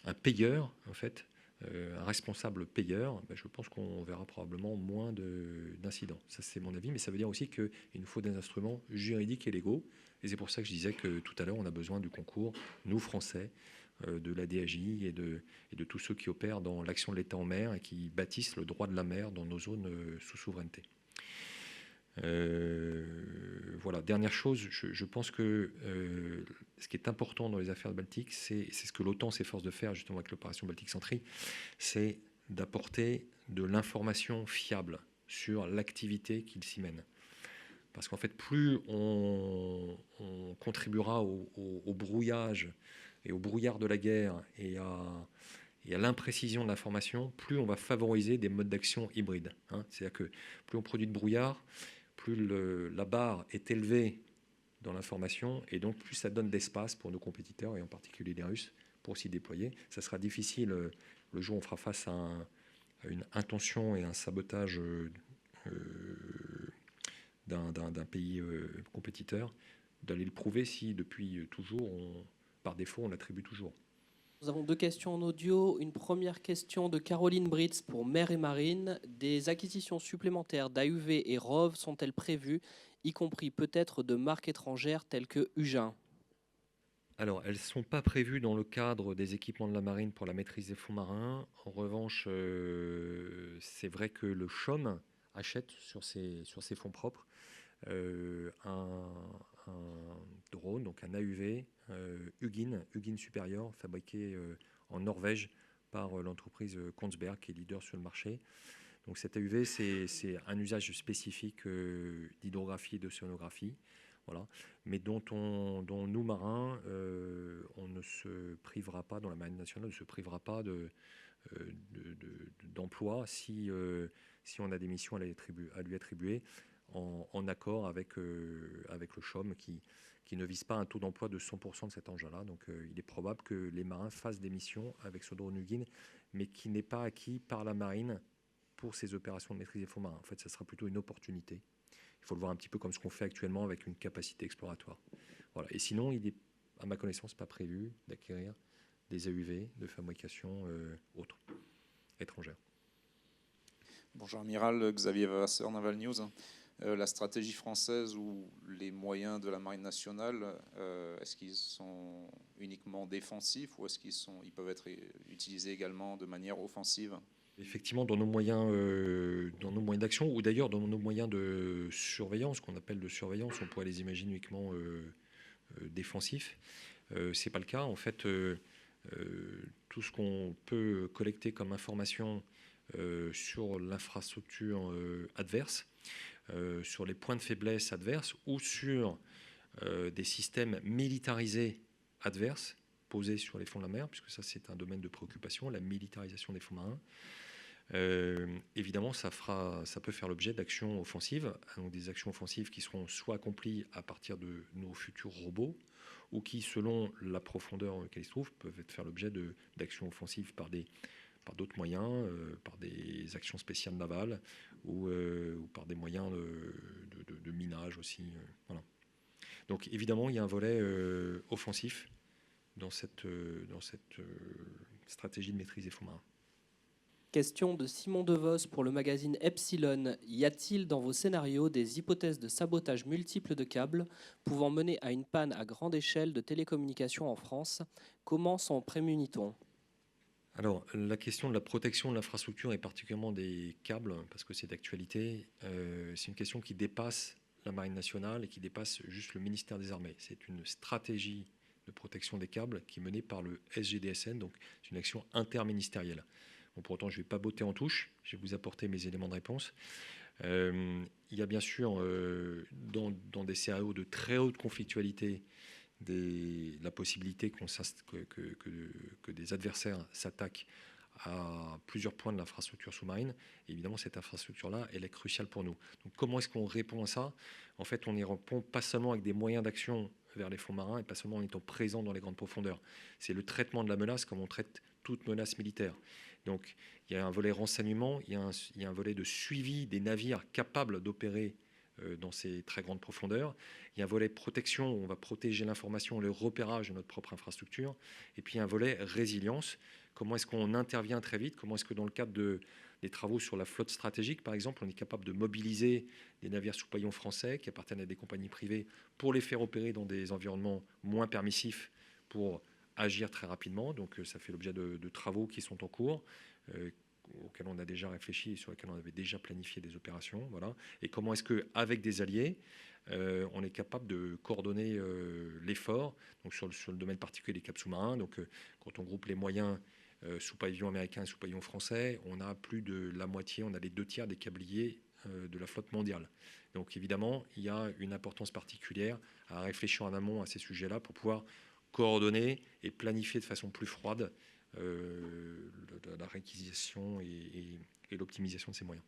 Speaker 4: un payeur, en fait, un responsable payeur, je pense qu'on verra probablement moins d'incidents. Ça, c'est mon avis, mais ça veut dire aussi qu'il nous faut des instruments juridiques et légaux. Et c'est pour ça que je disais que tout à l'heure, on a besoin du concours, nous, Français, de la DAJ et de tous ceux qui opèrent dans l'action de l'État en mer et qui bâtissent le droit de la mer dans nos zones sous souveraineté. Voilà, dernière chose, je pense que ce qui est important dans les affaires baltiques, c'est ce que l'OTAN s'efforce de faire justement avec l'opération Baltic Sentry, c'est d'apporter de l'information fiable sur l'activité qu'il s'y mène. Parce qu'en fait, plus on contribuera au brouillage et au brouillard de la guerre et à l'imprécision de l'information, plus on va favoriser des modes d'action hybrides. C'est-à-dire que plus on produit de brouillard, plus la barre est élevée dans l'information, et donc plus ça donne d'espace pour nos compétiteurs, et en particulier les Russes, pour s'y déployer. Ça sera difficile le jour où on fera face à une intention et un sabotage d'un pays compétiteur, d'aller le prouver si depuis toujours, par défaut, on l'attribue toujours.
Speaker 6: Nous avons 2 questions en audio. Une première question de Caroline Britz pour Mer et Marine. Des acquisitions supplémentaires d'AUV et ROV sont-elles prévues, y compris peut-être de marques étrangères telles que Ugin ?
Speaker 4: Alors, elles ne sont pas prévues dans le cadre des équipements de la marine pour la maîtrise des fonds marins. En revanche, c'est vrai que le CHOM achète sur ses fonds propres un drone, donc un AUV Hugin supérieur, fabriqué en Norvège par l'entreprise Kongsberg, qui est leader sur le marché. Donc cet AUV, c'est un usage spécifique d'hydrographie et d'océanographie, voilà, mais dont nous, marins, on ne se privera pas, dans la Marine nationale, ne se privera pas d'emploi si on a des missions à lui attribuer en accord avec le CHOM qui ne vise pas un taux d'emploi de 100% de cet engin-là. Donc il est probable que les marins fassent des missions avec ce drone Hugin, mais qui n'est pas acquis par la marine pour ces opérations de maîtrise des fonds marins. En fait, ça sera plutôt une opportunité. Il faut le voir un petit peu comme ce qu'on fait actuellement avec une capacité exploratoire. Voilà. Et sinon, il n'est, à ma connaissance, pas prévu d'acquérir des AUV de fabrication autre, étrangère.
Speaker 7: Bonjour Amiral, Xavier Vavasseur, Naval News. La stratégie française ou les moyens de la Marine nationale, est-ce qu'ils sont uniquement défensifs ou est-ce qu'ils peuvent être utilisés également de manière offensive ?
Speaker 4: Effectivement, dans nos moyens d'action, ou d'ailleurs dans nos moyens de surveillance, qu'on appelle de surveillance, on pourrait les imaginer uniquement défensifs. C'est pas le cas. En fait, tout ce qu'on peut collecter comme information sur l'infrastructure adverse, sur les points de faiblesse adverses ou sur des systèmes militarisés adverses posés sur les fonds de la mer, puisque ça c'est un domaine de préoccupation, la militarisation des fonds marins. Évidemment, ça peut faire l'objet d'actions offensives, donc des actions offensives qui seront soit accomplies à partir de nos futurs robots, ou qui, selon la profondeur dans laquelle ils se trouvent, peuvent faire l'objet d'actions offensives par d'autres moyens, par des actions spéciales navales ou par des moyens de minage aussi. Voilà. Donc évidemment, il y a un volet offensif dans cette stratégie de maîtrise des fonds marins.
Speaker 6: Question de Simon DeVos pour le magazine Epsilon. Y a-t-il dans vos scénarios des hypothèses de sabotage multiples de câbles pouvant mener à une panne à grande échelle de télécommunications en France ? Comment s'en prémunit-on ?
Speaker 4: Alors, la question de la protection de l'infrastructure et particulièrement des câbles, parce que c'est d'actualité, c'est une question qui dépasse la Marine nationale et qui dépasse juste le ministère des Armées. C'est une stratégie de protection des câbles qui est menée par le SGDSN, donc c'est une action interministérielle. Bon, pour autant, je ne vais pas botter en touche, je vais vous apporter mes éléments de réponse. Il y a bien sûr, dans des scénarios de très haute conflictualité, la possibilité que des adversaires s'attaquent à plusieurs points de l'infrastructure sous-marine. Et évidemment, cette infrastructure-là, elle est cruciale pour nous. Donc, comment est-ce qu'on répond à ça ? En fait, on y répond pas seulement avec des moyens d'action vers les fonds marins et pas seulement en étant présent dans les grandes profondeurs. C'est le traitement de la menace comme on traite toute menace militaire. Donc, il y a un volet renseignement, il y a un volet de suivi des navires capables d'opérer dans ces très grandes profondeurs. Il y a un volet protection, où on va protéger l'information, le repérage de notre propre infrastructure. Et puis, il y a un volet résilience. Comment est-ce qu'on intervient très vite ? Comment est-ce que dans le cadre des travaux sur la flotte stratégique, par exemple, on est capable de mobiliser des navires sous pavillon français qui appartiennent à des compagnies privées pour les faire opérer dans des environnements moins permissifs pour agir très rapidement. Donc, ça fait l'objet de travaux qui sont en cours, auxquels on a déjà réfléchi et sur lesquels on avait déjà planifié des opérations. Voilà. Et comment est-ce qu'avec des alliés, on est capable de coordonner l'effort donc sur le domaine particulier des câbles sous-marins. Donc, quand on groupe les moyens sous pavillon américain et sous pavillon français, on a plus de la moitié, on a les 2/3 des câbliers de la flotte mondiale. Donc, évidemment, il y a une importance particulière à réfléchir en amont à ces sujets-là pour pouvoir coordonner et planifier de façon plus froide la réquisition et l'optimisation de ces moyens.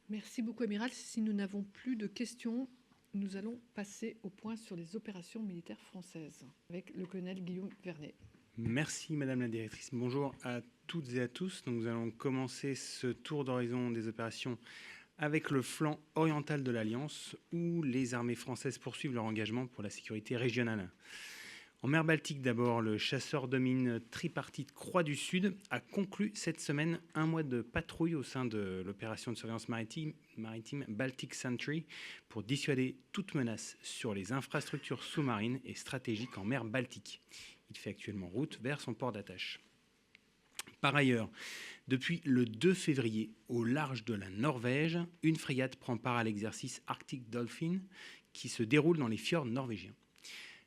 Speaker 1: Merci beaucoup, Amiral. Si nous n'avons plus de questions, nous allons passer au point sur les opérations militaires françaises avec le colonel Guillaume Vernet.
Speaker 8: Merci Madame la Directrice. Bonjour à toutes et à tous. Donc, nous allons commencer ce tour d'horizon des opérations avec le flanc oriental de l'Alliance, où les armées françaises poursuivent leur engagement pour la sécurité régionale. En mer Baltique, d'abord, le chasseur de mines tripartite Croix du Sud a conclu cette semaine un mois de patrouille au sein de l'opération de surveillance maritime Baltic Sentry pour dissuader toute menace sur les infrastructures sous-marines et stratégiques en mer Baltique. Il fait actuellement route vers son port d'attache. Par ailleurs, Depuis le 2 février, au large de la Norvège, une frégate prend part à l'exercice Arctic Dolphin qui se déroule dans les fjords norvégiens.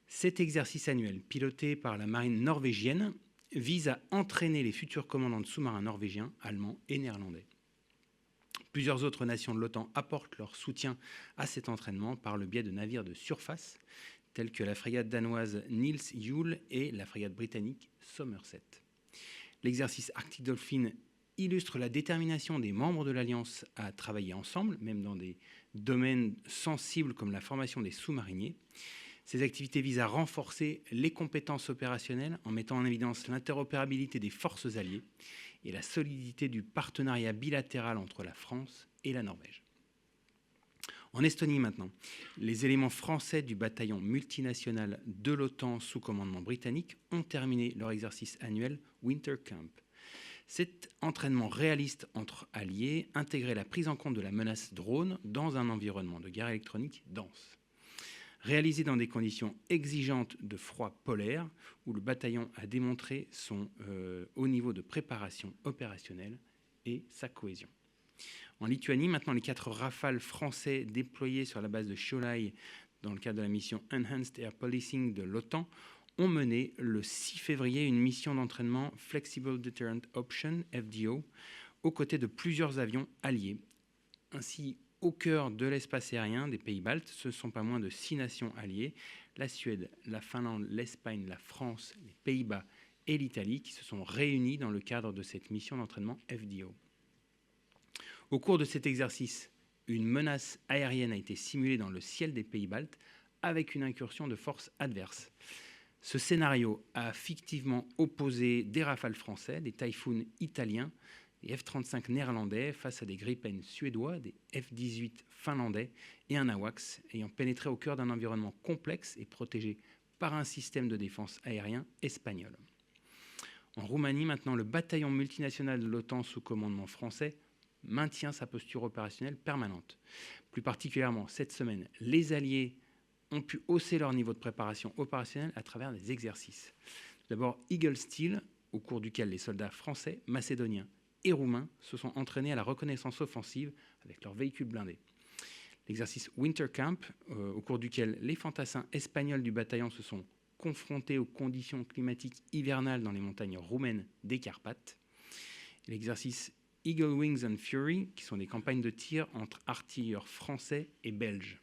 Speaker 8: Cet exercice annuel, piloté par la marine norvégienne, vise à entraîner les futurs commandants de sous-marins norvégiens, allemands et néerlandais. Plusieurs autres nations de l'OTAN apportent leur soutien à cet entraînement par le biais de navires de surface, tels que la frégate danoise Niels Juel et la frégate britannique Somerset. L'exercice Arctic Dolphin illustre la détermination des membres de l'Alliance à travailler ensemble, même dans des domaines sensibles comme la formation des sous-mariniers. Ces activités visent à renforcer les compétences opérationnelles en mettant en évidence l'interopérabilité des forces alliées et la solidité du partenariat bilatéral entre la France et la Norvège. En Estonie maintenant, les éléments français du bataillon multinational de l'OTAN sous commandement britannique ont terminé leur exercice annuel Winter Camp. Cet entraînement réaliste entre alliés intégrait la prise en compte de la menace drone dans un environnement de guerre électronique dense. Réalisé dans des conditions exigeantes de froid polaire, où le bataillon a démontré son haut niveau de préparation opérationnelle et sa cohésion. En Lituanie, maintenant, les 4 Rafales français déployés sur la base de Šiauliai dans le cadre de la mission Enhanced Air Policing de l'OTAN ont mené le 6 février une mission d'entraînement Flexible Deterrent Option, FDO, aux côtés de plusieurs avions alliés. Ainsi, au cœur de l'espace aérien des pays baltes, ce ne sont pas moins de 6 nations alliées, la Suède, la Finlande, l'Espagne, la France, les Pays-Bas et l'Italie, qui se sont réunis dans le cadre de cette mission d'entraînement FDO. Au cours de cet exercice, une menace aérienne a été simulée dans le ciel des pays baltes avec une incursion de forces adverses. Ce scénario a fictivement opposé des Rafales français, des Typhoons italiens, des F-35 néerlandais face à des Gripen suédois, des F-18 finlandais et un AWACS ayant pénétré au cœur d'un environnement complexe et protégé par un système de défense aérien espagnol. En Roumanie, maintenant, le bataillon multinational de l'OTAN sous commandement français maintient sa posture opérationnelle permanente. Plus particulièrement, cette semaine, les Alliés ont pu hausser leur niveau de préparation opérationnelle à travers des exercices. D'abord, Eagle Steel, au cours duquel les soldats français, macédoniens et roumains se sont entraînés à la reconnaissance offensive avec leurs véhicules blindés. L'exercice Winter Camp, au cours duquel les fantassins espagnols du bataillon se sont confrontés aux conditions climatiques hivernales dans les montagnes roumaines des Carpates. L'exercice Eagle Wings and Fury, qui sont des campagnes de tir entre artilleurs français et belges.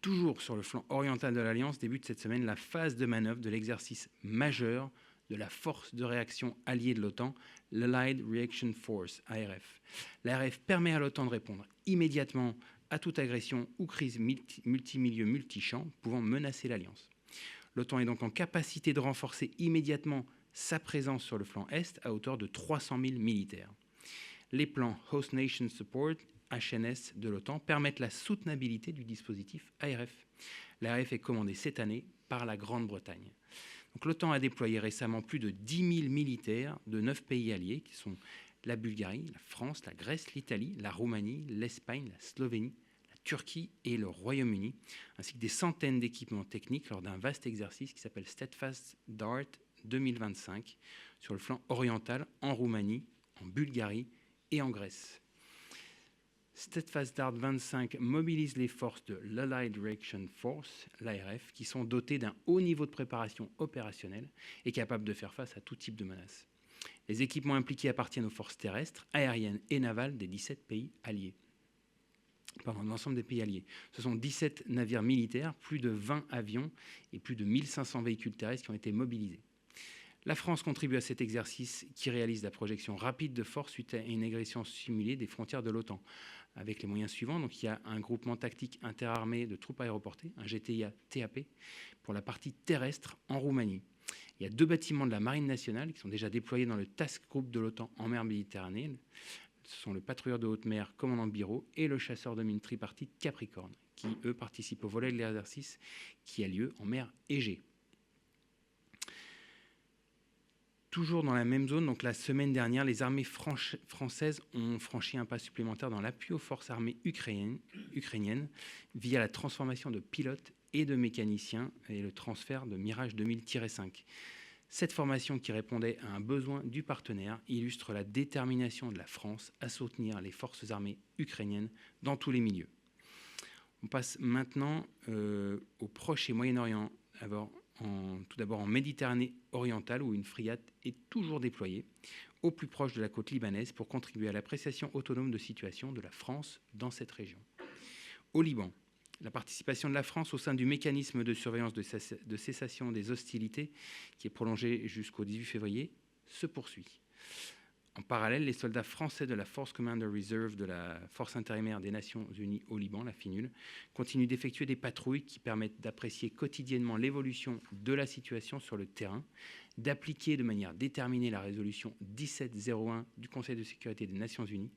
Speaker 8: Toujours sur le flanc oriental de l'Alliance, débute cette semaine la phase de manœuvre de l'exercice majeur de la force de réaction alliée de l'OTAN, l'Allied Reaction Force, ARF. L'ARF permet à l'OTAN de répondre immédiatement à toute agression ou crise multimilieu, multichamp pouvant menacer l'Alliance. L'OTAN est donc en capacité de renforcer immédiatement sa présence sur le flanc Est à hauteur de 300 000 militaires. Les plans Host Nation Support, HNS, de l'OTAN permettent la soutenabilité du dispositif ARF. L'ARF est commandé cette année par la Grande-Bretagne. Donc, l'OTAN a déployé récemment plus de 10 000 militaires de 9 pays alliés, qui sont la Bulgarie, la France, la Grèce, l'Italie, la Roumanie, l'Espagne, la Slovénie, la Turquie et le Royaume-Uni, ainsi que des centaines d'équipements techniques lors d'un vaste exercice qui s'appelle Steadfast Dart 2025 sur le flanc oriental en Roumanie, en Bulgarie et en Grèce. Steadfast Dart 25 mobilise les forces de l'Allied Reaction Force, l'ARF, qui sont dotées d'un haut niveau de préparation opérationnelle et capables de faire face à tout type de menace. Les équipements impliqués appartiennent aux forces terrestres, aériennes et navales des 17 pays alliés. Pardon, l'ensemble des pays alliés. Ce sont 17 navires militaires, plus de 20 avions et plus de 1500 véhicules terrestres qui ont été mobilisés. La France contribue à cet exercice qui réalise la projection rapide de force suite à une agression simulée des frontières de l'OTAN, avec les moyens suivants. Donc, il y a un groupement tactique interarmé de troupes aéroportées, un GTIA-TAP, pour la partie terrestre en Roumanie. Il y a 2 bâtiments de la Marine nationale qui sont déjà déployés dans le Task Group de l'OTAN en mer Méditerranée. Ce sont le patrouilleur de haute mer commandant Biro et le chasseur de mines tripartite Capricorne, qui, eux, participent au volet de l'exercice qui a lieu en mer Égée. Toujours dans la même zone, donc la semaine dernière, les armées françaises ont franchi un pas supplémentaire dans l'appui aux forces armées ukrainiennes via la transformation de pilotes et de mécaniciens et le transfert de Mirage 2000-5. Cette formation, qui répondait à un besoin du partenaire, illustre la détermination de la France à soutenir les forces armées ukrainiennes dans tous les milieux. On passe maintenant au Proche et Moyen-Orient, tout d'abord en Méditerranée orientale, où une frégate est toujours déployée au plus proche de la côte libanaise pour contribuer à l'appréciation autonome de situation de la France dans cette région. Au Liban, la participation de la France au sein du mécanisme de surveillance de cessation des hostilités, qui est prolongé jusqu'au 18 février, se poursuit. En parallèle, les soldats français de la Force Commander Reserve de la Force intérimaire des Nations Unies au Liban, la FINUL, continuent d'effectuer des patrouilles qui permettent d'apprécier quotidiennement l'évolution de la situation sur le terrain, d'appliquer de manière déterminée la résolution 1701 du Conseil de sécurité des Nations Unies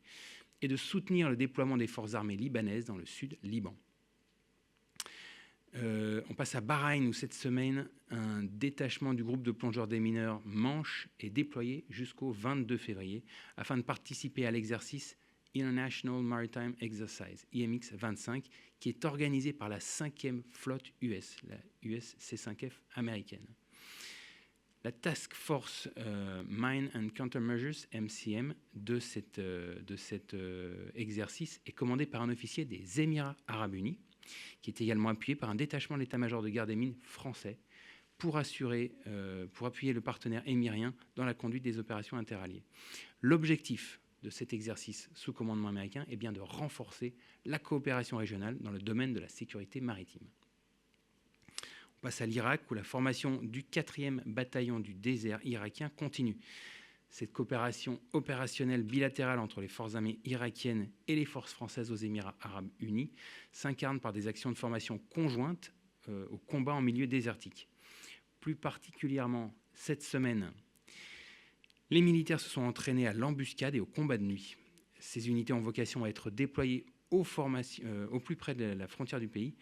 Speaker 8: et de soutenir le déploiement des forces armées libanaises dans le sud Liban. On passe à Bahreïn, où cette semaine, un détachement du groupe de plongeurs des mineurs Manche est déployé jusqu'au 22 février afin de participer à l'exercice International Maritime Exercise, IMX 25, qui est organisé par la 5e flotte US, la US C5F américaine. La Task Force Mine and Countermeasures, MCM, de cet exercice est commandée par un officier des Émirats arabes unis, qui est également appuyé par un détachement de l'état-major de garde des mines français pour appuyer le partenaire émirien dans la conduite des opérations interalliées. L'objectif de cet exercice sous commandement américain est bien de renforcer la coopération régionale dans le domaine de la sécurité maritime. On passe à l'Irak, où la formation du 4e bataillon du désert irakien continue. Cette coopération opérationnelle bilatérale entre les forces armées irakiennes et les forces françaises aux Émirats arabes unis s'incarne par des actions de formation conjointes au combat en milieu désertique. Plus particulièrement cette semaine, les militaires se sont entraînés à l'embuscade et au combat de nuit. Ces unités ont vocation à être déployées au plus près de la frontière du pays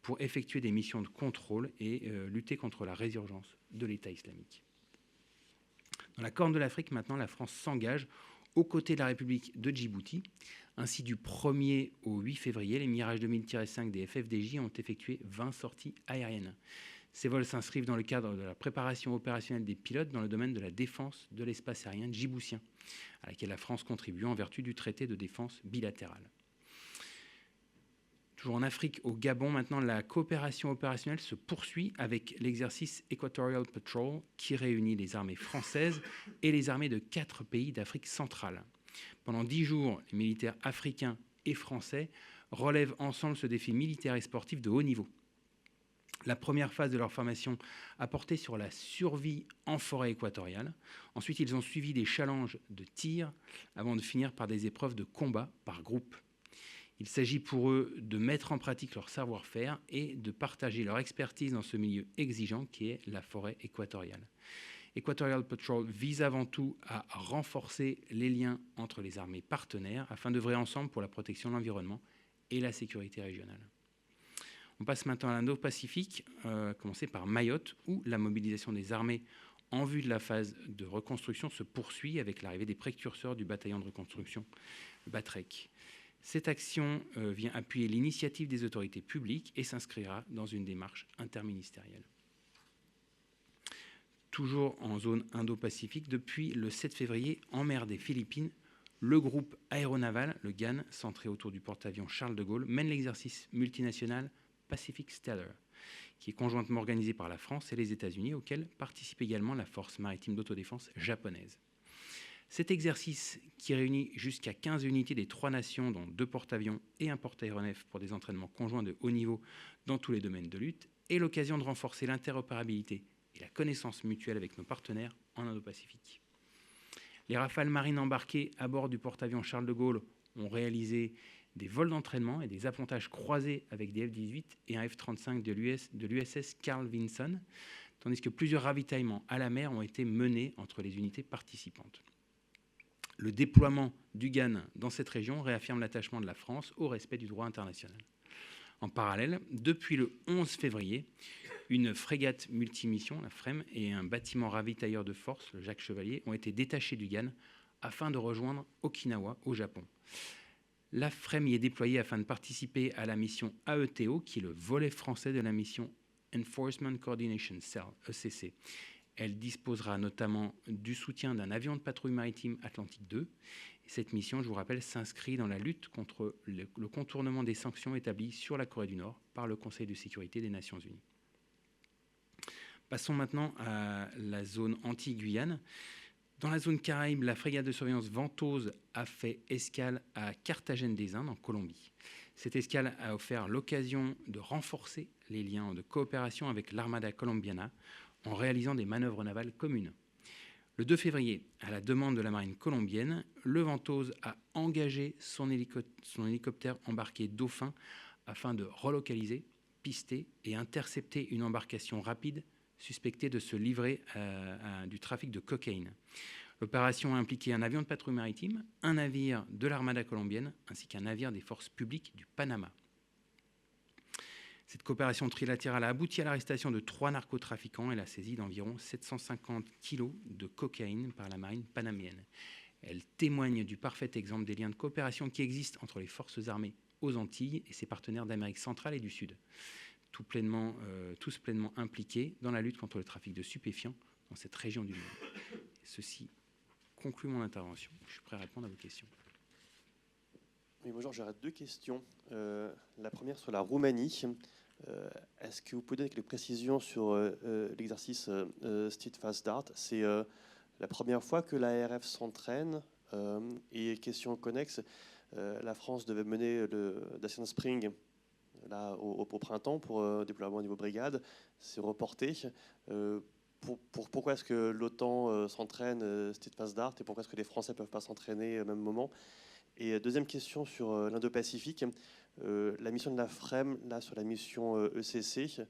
Speaker 8: pour effectuer des missions de contrôle et lutter contre la résurgence de l'État islamique. Dans la Corne de l'Afrique, maintenant, la France s'engage aux côtés de la République de Djibouti. Ainsi, du 1er au 8 février, les Mirage 2000-5 des FFDJ ont effectué 20 sorties aériennes. Ces vols s'inscrivent dans le cadre de la préparation opérationnelle des pilotes dans le domaine de la défense de l'espace aérien djiboutien, à laquelle la France contribue en vertu du traité de défense bilatérale. Toujours en Afrique, au Gabon, maintenant, la coopération opérationnelle se poursuit avec l'exercice Equatorial Patrol, qui réunit les armées françaises et les armées de 4 pays d'Afrique centrale. Pendant 10 jours, les militaires africains et français relèvent ensemble ce défi militaire et sportif de haut niveau. La première phase de leur formation a porté sur la survie en forêt équatoriale. Ensuite, ils ont suivi des challenges de tir avant de finir par des épreuves de combat par groupe. Il s'agit pour eux de mettre en pratique leur savoir-faire et de partager leur expertise dans ce milieu exigeant qui est la forêt équatoriale. Equatorial Patrol vise avant tout à renforcer les liens entre les armées partenaires afin d'œuvrer ensemble pour la protection de l'environnement et la sécurité régionale. On passe maintenant à l'Indo-Pacifique, commencer par Mayotte, où la mobilisation des armées en vue de la phase de reconstruction se poursuit avec l'arrivée des précurseurs du bataillon de reconstruction, le BATREC. Cette action vient appuyer l'initiative des autorités publiques et s'inscrira dans une démarche interministérielle. Toujours en zone Indo-Pacifique, depuis le 7 février, en mer des Philippines, le groupe aéronaval, le GAN, centré autour du porte-avions Charles de Gaulle, mène l'exercice multinational Pacific Stellar, qui est conjointement organisé par la France et les États-Unis, auquel participe également la force maritime d'autodéfense japonaise. Cet exercice, qui réunit jusqu'à 15 unités des 3 nations, dont 2 porte-avions et un porte-aéronef pour des entraînements conjoints de haut niveau dans tous les domaines de lutte, est l'occasion de renforcer l'interopérabilité et la connaissance mutuelle avec nos partenaires en Indo-Pacifique. Les Rafales marines embarquées à bord du porte-avions Charles de Gaulle ont réalisé des vols d'entraînement et des appontages croisés avec des F-18 et un F-35 de l'USS Carl Vinson, tandis que plusieurs ravitaillements à la mer ont été menés entre les unités participantes. Le déploiement du GAN dans cette région réaffirme l'attachement de la France au respect du droit international. En parallèle, depuis le 11 février, une frégate multimission, la FREM, et un bâtiment ravitailleur de force, le Jacques Chevalier, ont été détachés du GAN afin de rejoindre Okinawa, au Japon. La FREM y est déployée afin de participer à la mission AETO, qui est le volet français de la mission Enforcement Coordination Cell, ECC. Elle disposera notamment du soutien d'un avion de patrouille maritime Atlantique 2. Et cette mission, je vous rappelle, s'inscrit dans la lutte contre le contournement des sanctions établies sur la Corée du Nord par le Conseil de sécurité des Nations Unies. Passons maintenant à la zone Antilles-Guyane. Dans la zone Caraïbe, la frégate de surveillance Ventose a fait escale à Carthagène des Indes, en Colombie. Cette escale a offert l'occasion de renforcer les liens de coopération avec l'Armada Colombiana en réalisant des manœuvres navales communes. Le 2 février, à la demande de la marine colombienne, le Ventose a engagé son hélicoptère embarqué Dauphin afin de relocaliser, pister et intercepter une embarcation rapide suspectée de se livrer à du trafic de cocaïne. L'opération a impliqué un avion de patrouille maritime, un navire de l'Armada colombienne ainsi qu'un navire des forces publiques du Panama. Cette coopération trilatérale a abouti à l'arrestation de 3 narcotrafiquants et la saisie d'environ 750 kg de cocaïne par la marine panaméenne. Elle témoigne du parfait exemple des liens de coopération qui existent entre les forces armées aux Antilles et ses partenaires d'Amérique centrale et du Sud, tous pleinement impliqués dans la lutte contre le trafic de stupéfiants dans cette région du monde. Ceci conclut mon intervention. Je suis prêt à répondre à vos questions.
Speaker 5: Oui, bonjour, j'aurais 2 questions. La première sur la Roumanie. Est-ce que vous pouvez donner quelques précisions sur l'exercice Steadfast Dart? C'est la première fois que l'ARF s'entraîne. Et question connexe, la France devait mener le Dacian Spring là, au printemps pour déploiement au niveau brigade. C'est reporté. Pourquoi est-ce que l'OTAN s'entraîne Steadfast Dart et pourquoi est-ce que les Français ne peuvent pas s'entraîner au même moment? Et deuxième question sur l'Indo-Pacifique. La mission de la FREM, là, sur la mission ECC,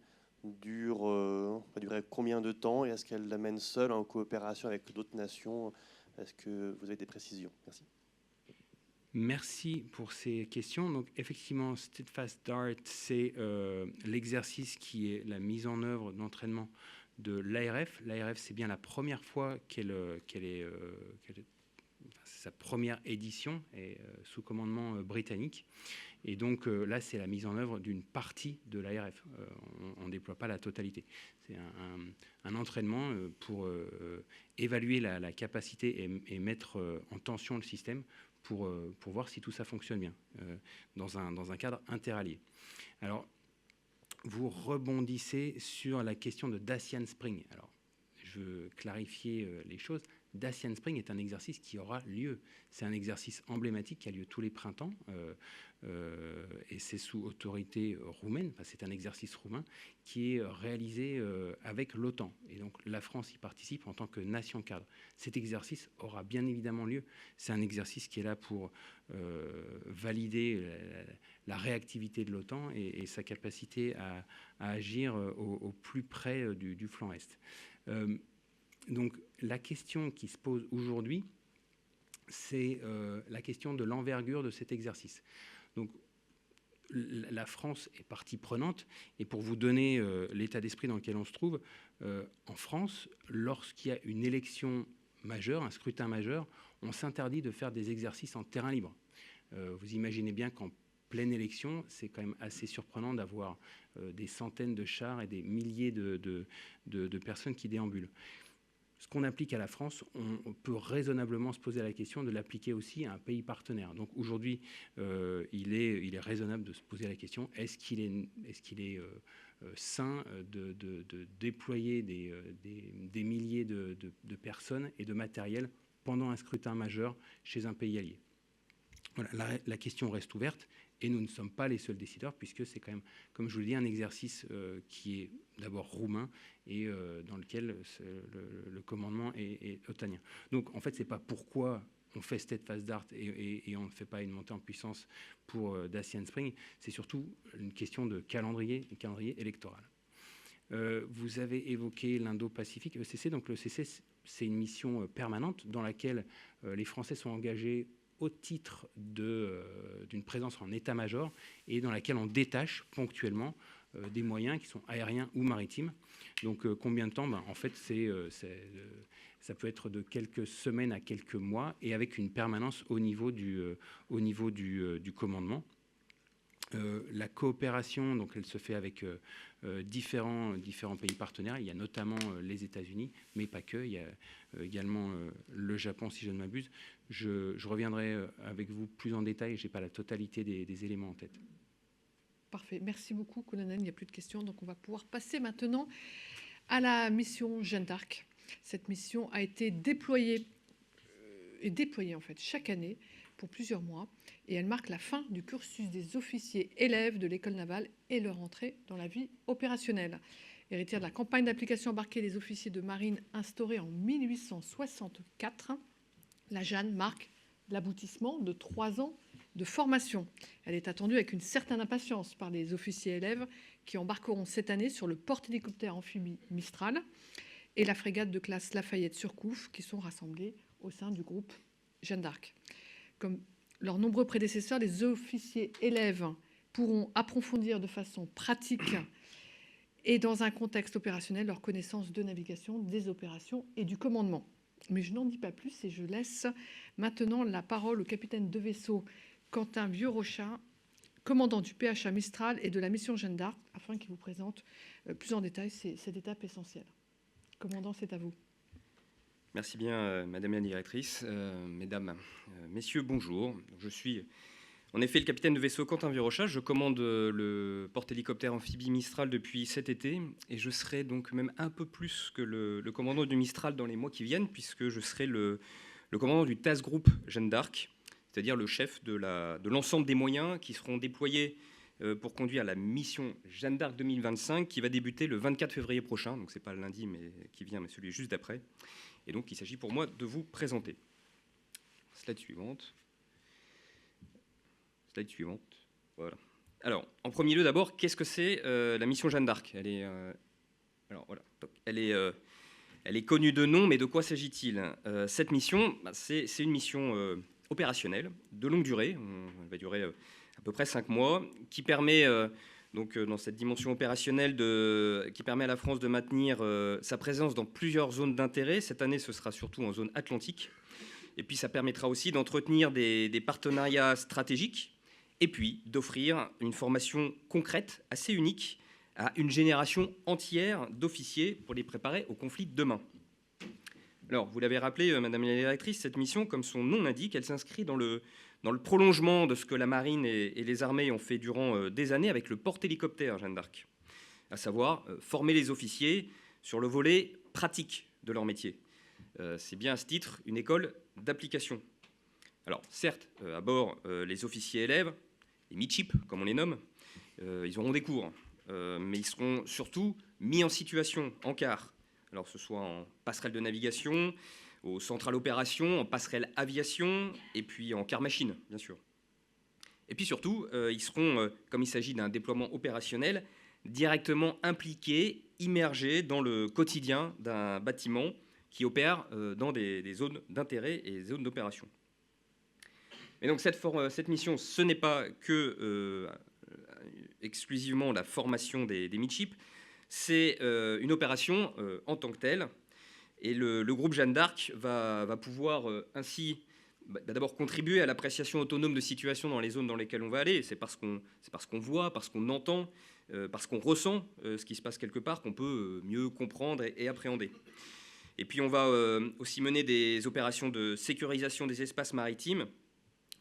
Speaker 5: va durer combien de temps et est-ce qu'elle l'amène seule en coopération avec d'autres nations? Est-ce que vous avez des précisions? Merci.
Speaker 8: Merci pour ces questions. Donc, effectivement, Steadfast Dart, c'est l'exercice qui est la mise en œuvre d'entraînement de l'ARF. L'ARF, c'est bien la première fois qu'elle est sa première édition est sous commandement britannique. Et donc là, c'est la mise en œuvre d'une partie de l'ARF. On ne déploie pas la totalité. C'est un entraînement pour évaluer la capacité et mettre en tension le système pour voir si tout ça fonctionne bien dans un cadre interallié. Alors, vous rebondissez sur la question de Dacian Spring. Alors, je veux clarifier les choses. Dacian Spring est un exercice qui aura lieu. C'est un exercice emblématique qui a lieu tous les printemps et c'est sous autorité roumaine. Enfin, c'est un exercice roumain qui est réalisé avec l'OTAN. Et donc la France y participe en tant que nation cadre. Cet exercice aura bien évidemment lieu. C'est un exercice qui est là pour valider la réactivité de l'OTAN et sa capacité à agir au plus près du flanc Est. Donc la question qui se pose aujourd'hui, c'est la question de l'envergure de cet exercice. Donc la France est partie prenante et pour vous donner l'état d'esprit dans lequel on se trouve, en France, lorsqu'il y a une élection majeure, un scrutin majeur, on s'interdit de faire des exercices en terrain libre. Vous imaginez bien qu'en pleine élection, c'est quand même assez surprenant d'avoir des centaines de chars et des milliers de personnes qui déambulent. Ce qu'on applique à la France, on peut raisonnablement se poser la question de l'appliquer aussi à un pays partenaire. Donc aujourd'hui, il est raisonnable de se poser la question, est-ce qu'il est sain de déployer des milliers de personnes et de matériel pendant un scrutin majeur chez un pays allié? Voilà, la question reste ouverte et nous ne sommes pas les seuls décideurs puisque c'est quand même, comme je vous le dis, un exercice qui est d'abord roumain et dans lequel le commandement est otanien. Donc en fait, c'est pas pourquoi on fait Steadfast Dart et on ne fait pas une montée en puissance pour Dacian Spring, c'est surtout une question de calendrier électoral. Vous avez évoqué l'Indo-Pacifique, ECC. Donc l'ECC, c'est une mission permanente dans laquelle les Français sont engagés au titre d'une présence en état-major et dans laquelle on détache ponctuellement des moyens qui sont aériens ou maritimes. Donc combien de temps? En fait, ça peut être de quelques semaines à quelques mois et avec une permanence au niveau du commandement. La coopération, donc, elle se fait avec différents pays partenaires. Il y a notamment les États-Unis, mais pas que. Il y a également le Japon, si je ne m'abuse. Je reviendrai avec vous plus en détail. Je n'ai pas la totalité des éléments en tête.
Speaker 1: Parfait. Merci beaucoup, colonel. Il n'y a plus de questions. Donc, on va pouvoir passer maintenant à la mission Jeanne d'Arc. Cette mission a été déployée en fait chaque année pour plusieurs mois, et elle marque la fin du cursus des officiers élèves de l'école navale et leur entrée dans la vie opérationnelle. Héritière de la campagne d'application embarquée des officiers de marine instaurée en 1864, la Jeanne marque l'aboutissement de 3 ans de formation. Elle est attendue avec une certaine impatience par les officiers élèves qui embarqueront cette année sur le porte-hélicoptère amphibie Mistral et la frégate de classe Lafayette-Surcouf, qui sont rassemblés au sein du groupe Jeanne d'Arc. Comme leurs nombreux prédécesseurs, les officiers élèves pourront approfondir de façon pratique et dans un contexte opérationnel leur connaissance de navigation, des opérations et du commandement. Mais je n'en dis pas plus et je laisse maintenant la parole au capitaine de vaisseau Quentin Vieux-Rochat, commandant du PHA Mistral et de la mission Jeanne d'Arc, afin qu'il vous présente plus en détail cette étape essentielle. Commandant, c'est à vous.
Speaker 9: Merci bien, Madame la Directrice. Mesdames, Messieurs, bonjour. Je suis en effet le capitaine de vaisseau Quentin Vieux-Rochat. Je commande le porte-hélicoptère amphibie Mistral depuis cet été, et je serai donc même un peu plus que le commandant du Mistral dans les mois qui viennent, puisque je serai le commandant du Task Group Jeanne d'Arc, c'est-à-dire le chef de l'ensemble des moyens qui seront déployés pour conduire la mission Jeanne d'Arc 2025, qui va débuter le 24 février prochain. Donc, ce n'est pas le lundi qui vient, mais celui juste d'après. Et donc, il s'agit pour moi de vous présenter. Slide suivante. Slide suivante. Voilà. Alors, en premier lieu, d'abord, qu'est-ce que c'est la mission Jeanne d'Arc ? Alors, voilà. Elle est connue de nom, mais de quoi s'agit-il ? Cette mission, c'est une mission opérationnelle de longue durée. Elle va durer à peu près 5 mois, qui permet, dans cette dimension opérationnelle, qui permet à la France de maintenir sa présence dans plusieurs zones d'intérêt. Cette année, ce sera surtout en zone atlantique. Et puis, ça permettra aussi d'entretenir des partenariats stratégiques et puis d'offrir une formation concrète, assez unique, à une génération entière d'officiers pour les préparer au conflit de demain. Alors, vous l'avez rappelé, Madame la Directrice, cette mission, comme son nom l'indique, elle s'inscrit dans le prolongement de ce que la marine et les armées ont fait durant des années avec le porte-hélicoptère Jeanne d'Arc, à savoir former les officiers sur le volet pratique de leur métier. C'est bien à ce titre une école d'application. Alors, certes, à bord, les officiers élèves, les midship, comme on les nomme, ils auront des cours, mais ils seront surtout mis en situation, en quart. Alors, que ce soit en passerelle de navigation, aux centrales opérations, en passerelle aviation, et puis en quart machine, bien sûr. Et puis surtout, ils seront, comme il s'agit d'un déploiement opérationnel, directement impliqués, immergés dans le quotidien d'un bâtiment qui opère dans des zones d'intérêt et des zones d'opération. Et donc cette mission, ce n'est pas que exclusivement la formation des midship, c'est une opération en tant que telle. Et le groupe Jeanne d'Arc va pouvoir ainsi d'abord contribuer à l'appréciation autonome de situation dans les zones dans lesquelles on va aller. C'est parce qu'on voit, parce qu'on entend, parce qu'on ressent ce qui se passe quelque part qu'on peut mieux comprendre et appréhender. Et puis on va aussi mener des opérations de sécurisation des espaces maritimes,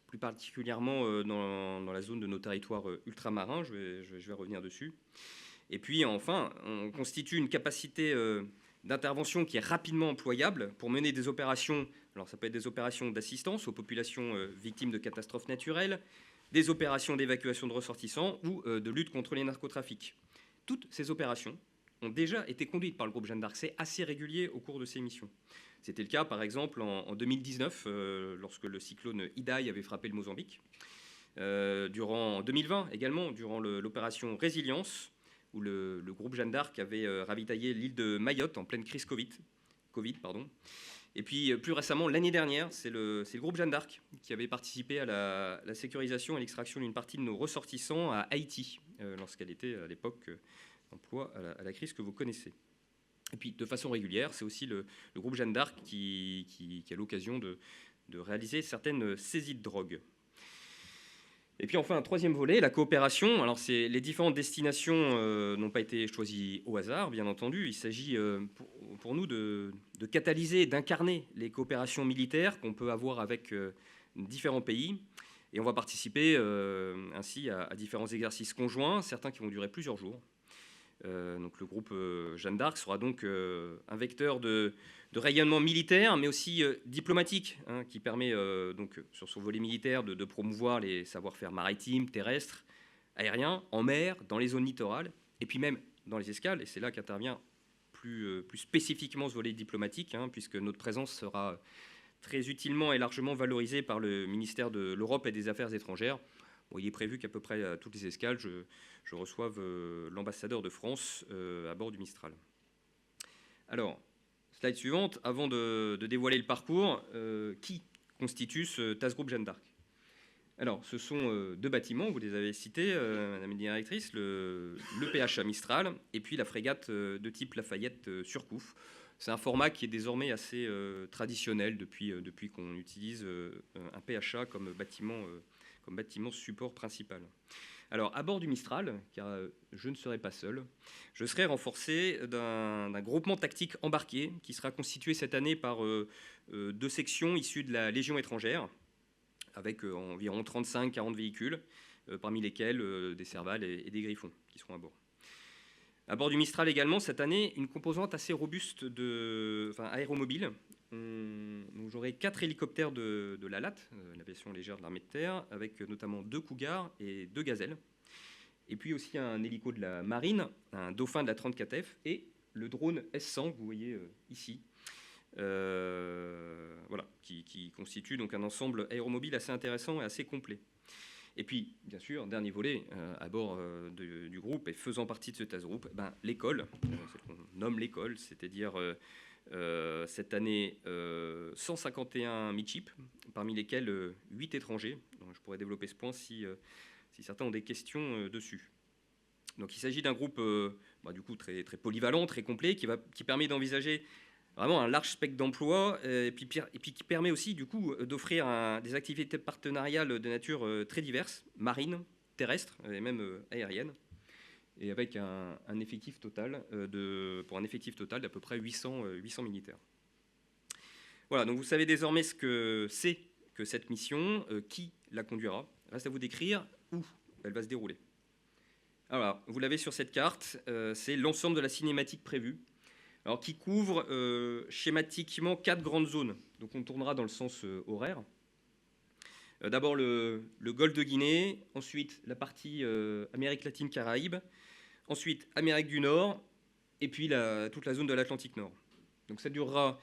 Speaker 9: plus particulièrement dans la zone de nos territoires ultramarins. Je vais revenir dessus. Et puis enfin, on constitue une capacité d'intervention qui est rapidement employable pour mener des opérations. Alors ça peut être des opérations d'assistance aux populations victimes de catastrophes naturelles, des opérations d'évacuation de ressortissants ou de lutte contre les narcotrafics. Toutes ces opérations ont déjà été conduites par le groupe Jeanne d'Arc. C'est assez régulier au cours de ces missions. C'était le cas, par exemple, en 2019, lorsque le cyclone Idai avait frappé le Mozambique. En 2020 également, durant l'opération Résilience, où le groupe Jeanne d'Arc avait ravitaillé l'île de Mayotte en pleine crise Covid. Et puis, plus récemment, l'année dernière, c'est le groupe Jeanne d'Arc qui avait participé à la sécurisation et l'extraction d'une partie de nos ressortissants à Haïti, lorsqu'elle était à l'époque en proie à la crise que vous connaissez. Et puis, de façon régulière, c'est aussi le groupe Jeanne d'Arc qui a l'occasion de réaliser certaines saisies de drogue. Et puis enfin, un troisième volet, la coopération. Alors, les différentes destinations n'ont pas été choisies au hasard, bien entendu. Il s'agit pour nous de catalyser, d'incarner les coopérations militaires qu'on peut avoir avec différents pays. Et on va participer ainsi à différents exercices conjoints, certains qui vont durer plusieurs jours. Donc le groupe Jeanne d'Arc sera donc un vecteur de rayonnement militaire, mais aussi diplomatique, hein, qui permet donc sur son volet militaire de promouvoir les savoir-faire maritimes, terrestres, aériens, en mer, dans les zones littorales, et puis même dans les escales. Et c'est là qu'intervient plus spécifiquement ce volet diplomatique, hein, puisque notre présence sera très utilement et largement valorisée par le ministère de l'Europe et des Affaires étrangères. Bon, il est prévu qu'à peu près à toutes les escales, je reçoive l'ambassadeur de France à bord du Mistral. Alors, slide suivante, avant de dévoiler le parcours, qui constitue ce Task Group Jeanne d'Arc? Alors, ce sont deux bâtiments, vous les avez cités, Madame la Directrice, le PHA Mistral et puis la frégate de type Lafayette Surcouf. C'est un format qui est désormais assez traditionnel depuis qu'on utilise un PHA comme bâtiment support principal. Alors, à bord du Mistral, car je ne serai pas seul, je serai renforcé d'un groupement tactique embarqué qui sera constitué cette année par deux sections issues de la Légion étrangère, avec environ 35-40 véhicules, parmi lesquels des Servals et des Griffons qui seront à bord. À bord du Mistral également, cette année, une composante assez robuste aéromobile. J'aurai 4 hélicoptères de l'ALAT, l'aviation légère de l'armée de terre, avec notamment 2 Cougars et 2 Gazelles. Et puis aussi un hélico de la marine, un Dauphin de la 34F et le drone S100 que vous voyez ici. Voilà, qui constitue donc un ensemble aéromobile assez intéressant et assez complet. Et puis, bien sûr, dernier volet, à bord du groupe et faisant partie de ce task group, l'école, celle qu'on nomme l'école, c'est-à-dire cette année 151 midship, parmi lesquels 8 étrangers. Donc, je pourrais développer ce point si certains ont des questions dessus. Donc il s'agit d'un groupe du coup très, très polyvalent, très complet, qui permet d'envisager vraiment un large spectre d'emplois et puis qui permet aussi du coup d'offrir des activités partenariales de nature très diverses, marines, terrestres et même aériennes, et avec un effectif total pour un effectif total d'à peu près 800 militaires. Voilà, donc vous savez désormais ce que c'est que cette mission, qui la conduira. Reste à vous décrire où elle va se dérouler. Alors, vous l'avez sur cette carte, c'est l'ensemble de la cinématique prévue, alors qui couvre schématiquement 4 grandes zones. Donc on tournera dans le sens horaire. D'abord le golfe de Guinée, ensuite la partie Amérique latine, Caraïbes, ensuite Amérique du Nord, et puis toute la zone de l'Atlantique Nord. Donc ça durera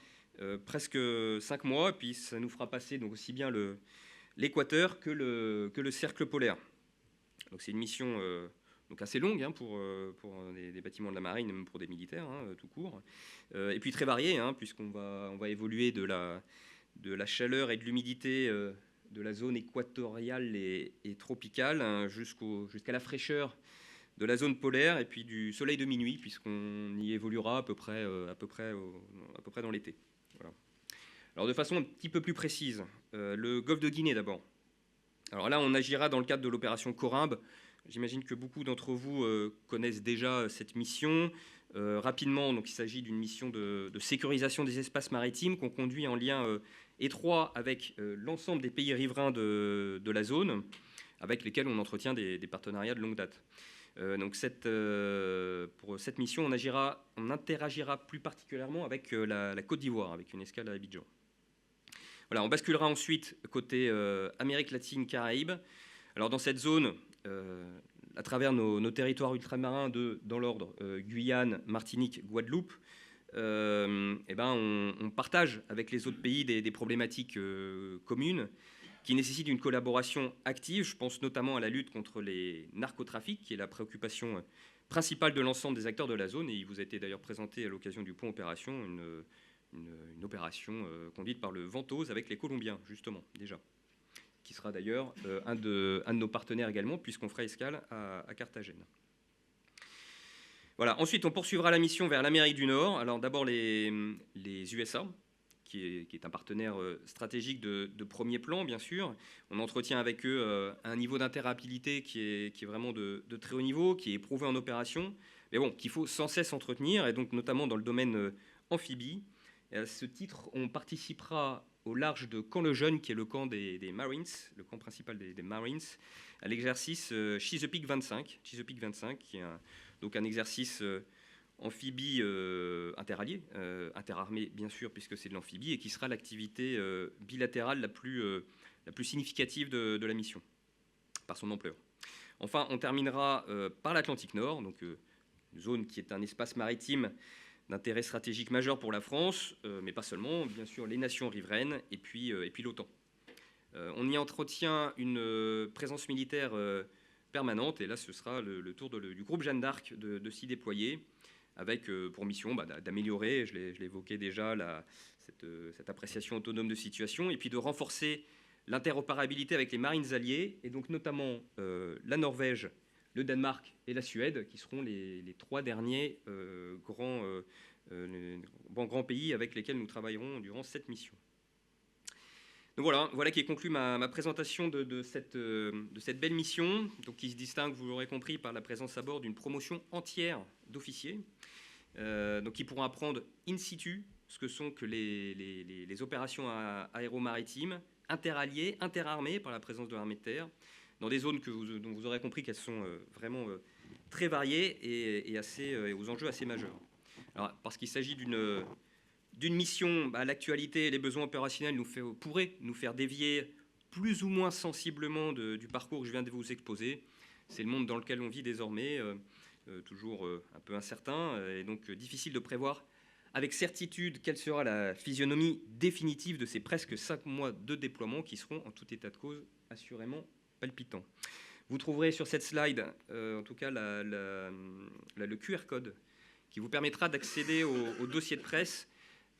Speaker 9: presque 5 mois, puis ça nous fera passer donc aussi bien l'équateur que le cercle polaire. Donc c'est une mission donc assez longue pour des bâtiments de la marine, même pour des militaires, tout court. Et puis très variée, puisqu'on va évoluer de la chaleur et de l'humidité de la zone équatoriale et tropicale jusqu'à la fraîcheur de la zone polaire et puis du soleil de minuit, puisqu'on y évoluera à peu près dans l'été. Voilà. Alors de façon un petit peu plus précise, le golfe de Guinée d'abord. Alors là, on agira dans le cadre de l'opération Corimbe. J'imagine que beaucoup d'entre vous connaissent déjà cette mission. Rapidement, donc, il s'agit d'une mission de sécurisation des espaces maritimes qu'on conduit en lien étroit avec l'ensemble des pays riverains de la zone, avec lesquels on entretient des partenariats de longue date. Donc pour cette mission, on interagira plus particulièrement avec la Côte d'Ivoire, avec une escale à Abidjan. Voilà, on basculera ensuite côté Amérique latine, Caraïbes. Alors dans cette zone, à travers nos territoires ultramarins dans l'ordre Guyane, Martinique, Guadeloupe, on partage avec les autres pays des problématiques communes qui nécessitent une collaboration active. Je pense notamment à la lutte contre les narcotrafics, qui est la préoccupation principale de l'ensemble des acteurs de la zone. Et il vous a été d'ailleurs présenté à l'occasion du point opération une opération conduite par le Ventose avec les Colombiens, justement, déjà, qui sera d'ailleurs un de nos partenaires également, puisqu'on fera escale à Carthagène. Voilà. Ensuite, on poursuivra la mission vers l'Amérique du Nord. Alors d'abord les USA, qui est un partenaire stratégique de premier plan, bien sûr. On entretient avec eux un niveau d'interopérabilité qui est vraiment de très haut niveau, qui est éprouvé en opération, mais bon, qu'il faut sans cesse entretenir, et donc notamment dans le domaine amphibie. Et à ce titre, on participera au large de Camp-le-Jeune, qui est le camp des Marines, le camp principal des Marines, à l'exercice Chesapeake 25, qui est donc un exercice amphibie interallié, interarmée bien sûr, puisque c'est de l'amphibie, et qui sera l'activité bilatérale la plus significative de la mission, par son ampleur. Enfin, on terminera par l'Atlantique Nord, donc une zone qui est un espace maritime d'intérêt stratégique majeur pour la France, mais pas seulement, bien sûr les nations riveraines et puis l'OTAN. On y entretient une présence militaire permanente, et là ce sera le tour du groupe Jeanne d'Arc de s'y déployer, avec pour mission d'améliorer, je l'ai évoqué déjà, cette appréciation autonome de situation, et puis de renforcer l'interopérabilité avec les marines alliées, et donc notamment la Norvège, le Danemark et la Suède, qui seront les trois derniers grands pays avec lesquels nous travaillerons durant cette mission. Donc voilà qui conclut ma présentation de cette belle mission, donc qui se distingue, vous l'aurez compris, par la présence à bord d'une promotion entière d'officiers, donc qui pourront apprendre in situ ce que sont que les opérations aéromaritimes interalliées, interarmées par la présence de l'armée de terre, dans des zones dont vous aurez compris qu'elles sont vraiment très variées et aux enjeux assez majeurs. Alors, parce qu'il s'agit d'une mission, l'actualité et les besoins opérationnels pourraient nous faire dévier plus ou moins sensiblement du parcours que je viens de vous exposer. C'est le monde dans lequel on vit désormais, toujours un peu incertain, et donc difficile de prévoir avec certitude quelle sera la physionomie définitive de ces presque 5 mois de déploiement qui seront, en tout état de cause, assurément palpitants. Vous trouverez sur cette slide, en tout cas, le QR code qui vous permettra d'accéder au dossier de presse.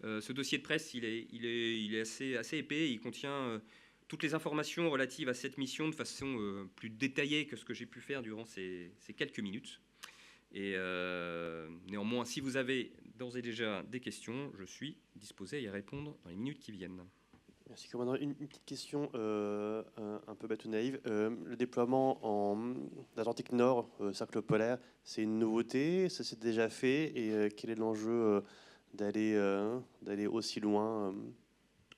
Speaker 9: Ce dossier de presse, il est assez épais. Il contient toutes les informations relatives à cette mission de façon plus détaillée que ce que j'ai pu faire durant ces quelques minutes. Et néanmoins, si vous avez d'ores et déjà des questions, je suis disposé à y répondre dans les minutes qui viennent.
Speaker 5: Merci, commandant. Une petite question un peu bête ou naïve. Le déploiement en Atlantique Nord, cercle polaire, c'est une nouveauté? Ça s'est déjà fait? Et quel est l'enjeu d'aller aussi loin?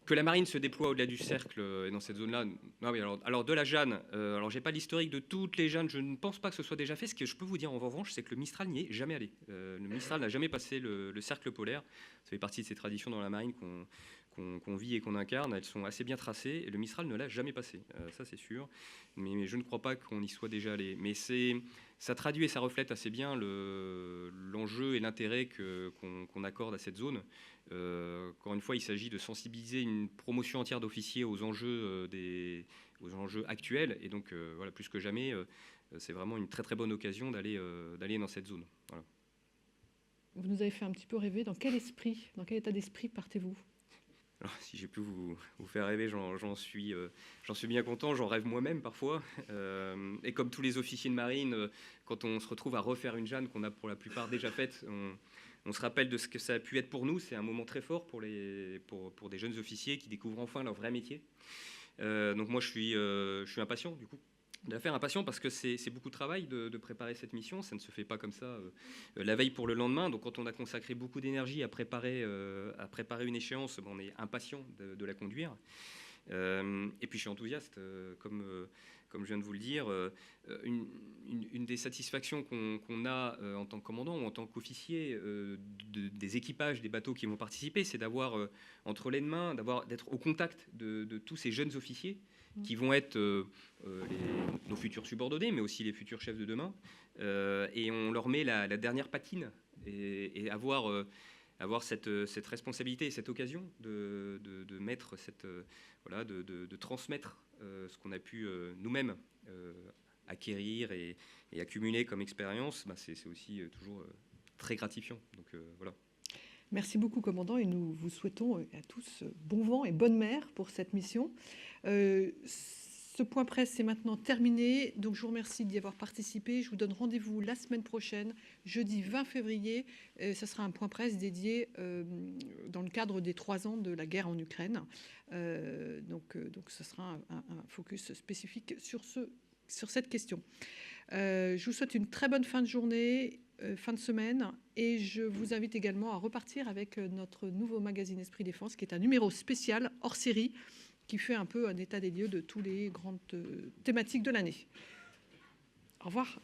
Speaker 9: Que la marine se déploie au-delà du cercle et dans cette zone-là. Ah oui, alors de la Jeanne, alors j'ai pas l'historique de toutes les Jeannes, je ne pense pas que ce soit déjà fait. Ce que je peux vous dire en revanche, c'est que le Mistral n'y est jamais allé. Le Mistral n'a jamais passé le cercle polaire. Ça fait partie de ces traditions dans la marine qu'on vit et qu'on incarne. Elles sont assez bien tracées et le Mistral ne l'a jamais passé, ça c'est sûr. Mais je ne crois pas qu'on y soit déjà allé. Mais ça traduit et ça reflète assez bien l'enjeu et l'intérêt qu'on accorde à cette zone. Encore une fois, il s'agit de sensibiliser une promotion entière d'officiers aux enjeux actuels. Et donc, voilà, plus que jamais, c'est vraiment une très très bonne occasion d'aller dans cette zone. Voilà.
Speaker 1: Vous nous avez fait un petit peu rêver. Dans quel état d'esprit partez-vous?
Speaker 9: Alors, si j'ai pu vous faire rêver, j'en suis bien content. J'en rêve moi-même parfois. Et comme tous les officiers de marine, quand on se retrouve à refaire une Jeanne qu'on a pour la plupart déjà faite, on se rappelle de ce que ça a pu être pour nous. C'est un moment très fort pour des jeunes officiers qui découvrent enfin leur vrai métier. Donc moi, je suis impatient du coup de la faire, impatient parce que c'est beaucoup de travail de préparer cette mission. Ça ne se fait pas comme ça la veille pour le lendemain. Donc quand on a consacré beaucoup d'énergie à préparer une échéance, on est impatient de la conduire. Et puis je suis enthousiaste, comme je viens de vous le dire. Une des satisfactions qu'on a en tant que commandant ou en tant qu'officier des équipages des bateaux qui vont participer, c'est d'avoir entre les mains, d'être au contact de tous ces jeunes officiers qui vont être nos futurs subordonnés, mais aussi les futurs chefs de demain. Et on leur met la dernière patine et avoir cette responsabilité et cette occasion de mettre de transmettre ce qu'on a pu nous-mêmes acquérir et accumuler comme expérience, c'est aussi toujours très gratifiant. Donc voilà.
Speaker 1: Merci beaucoup, commandant, et nous vous souhaitons à tous bon vent et bonne mer pour cette mission. Ce point presse est maintenant terminé, donc je vous remercie d'y avoir participé. Je vous donne rendez-vous la semaine prochaine, jeudi 20 février. Ce sera un point presse dédié dans le cadre des 3 ans de la guerre en Ukraine. Donc ce sera un focus spécifique sur cette question. Je vous souhaite une très bonne fin de journée, fin de semaine, et je vous invite également à repartir avec notre nouveau magazine Esprit Défense, qui est un numéro spécial hors série, qui fait un peu un état des lieux de tous les grandes thématiques de l'année. Au revoir.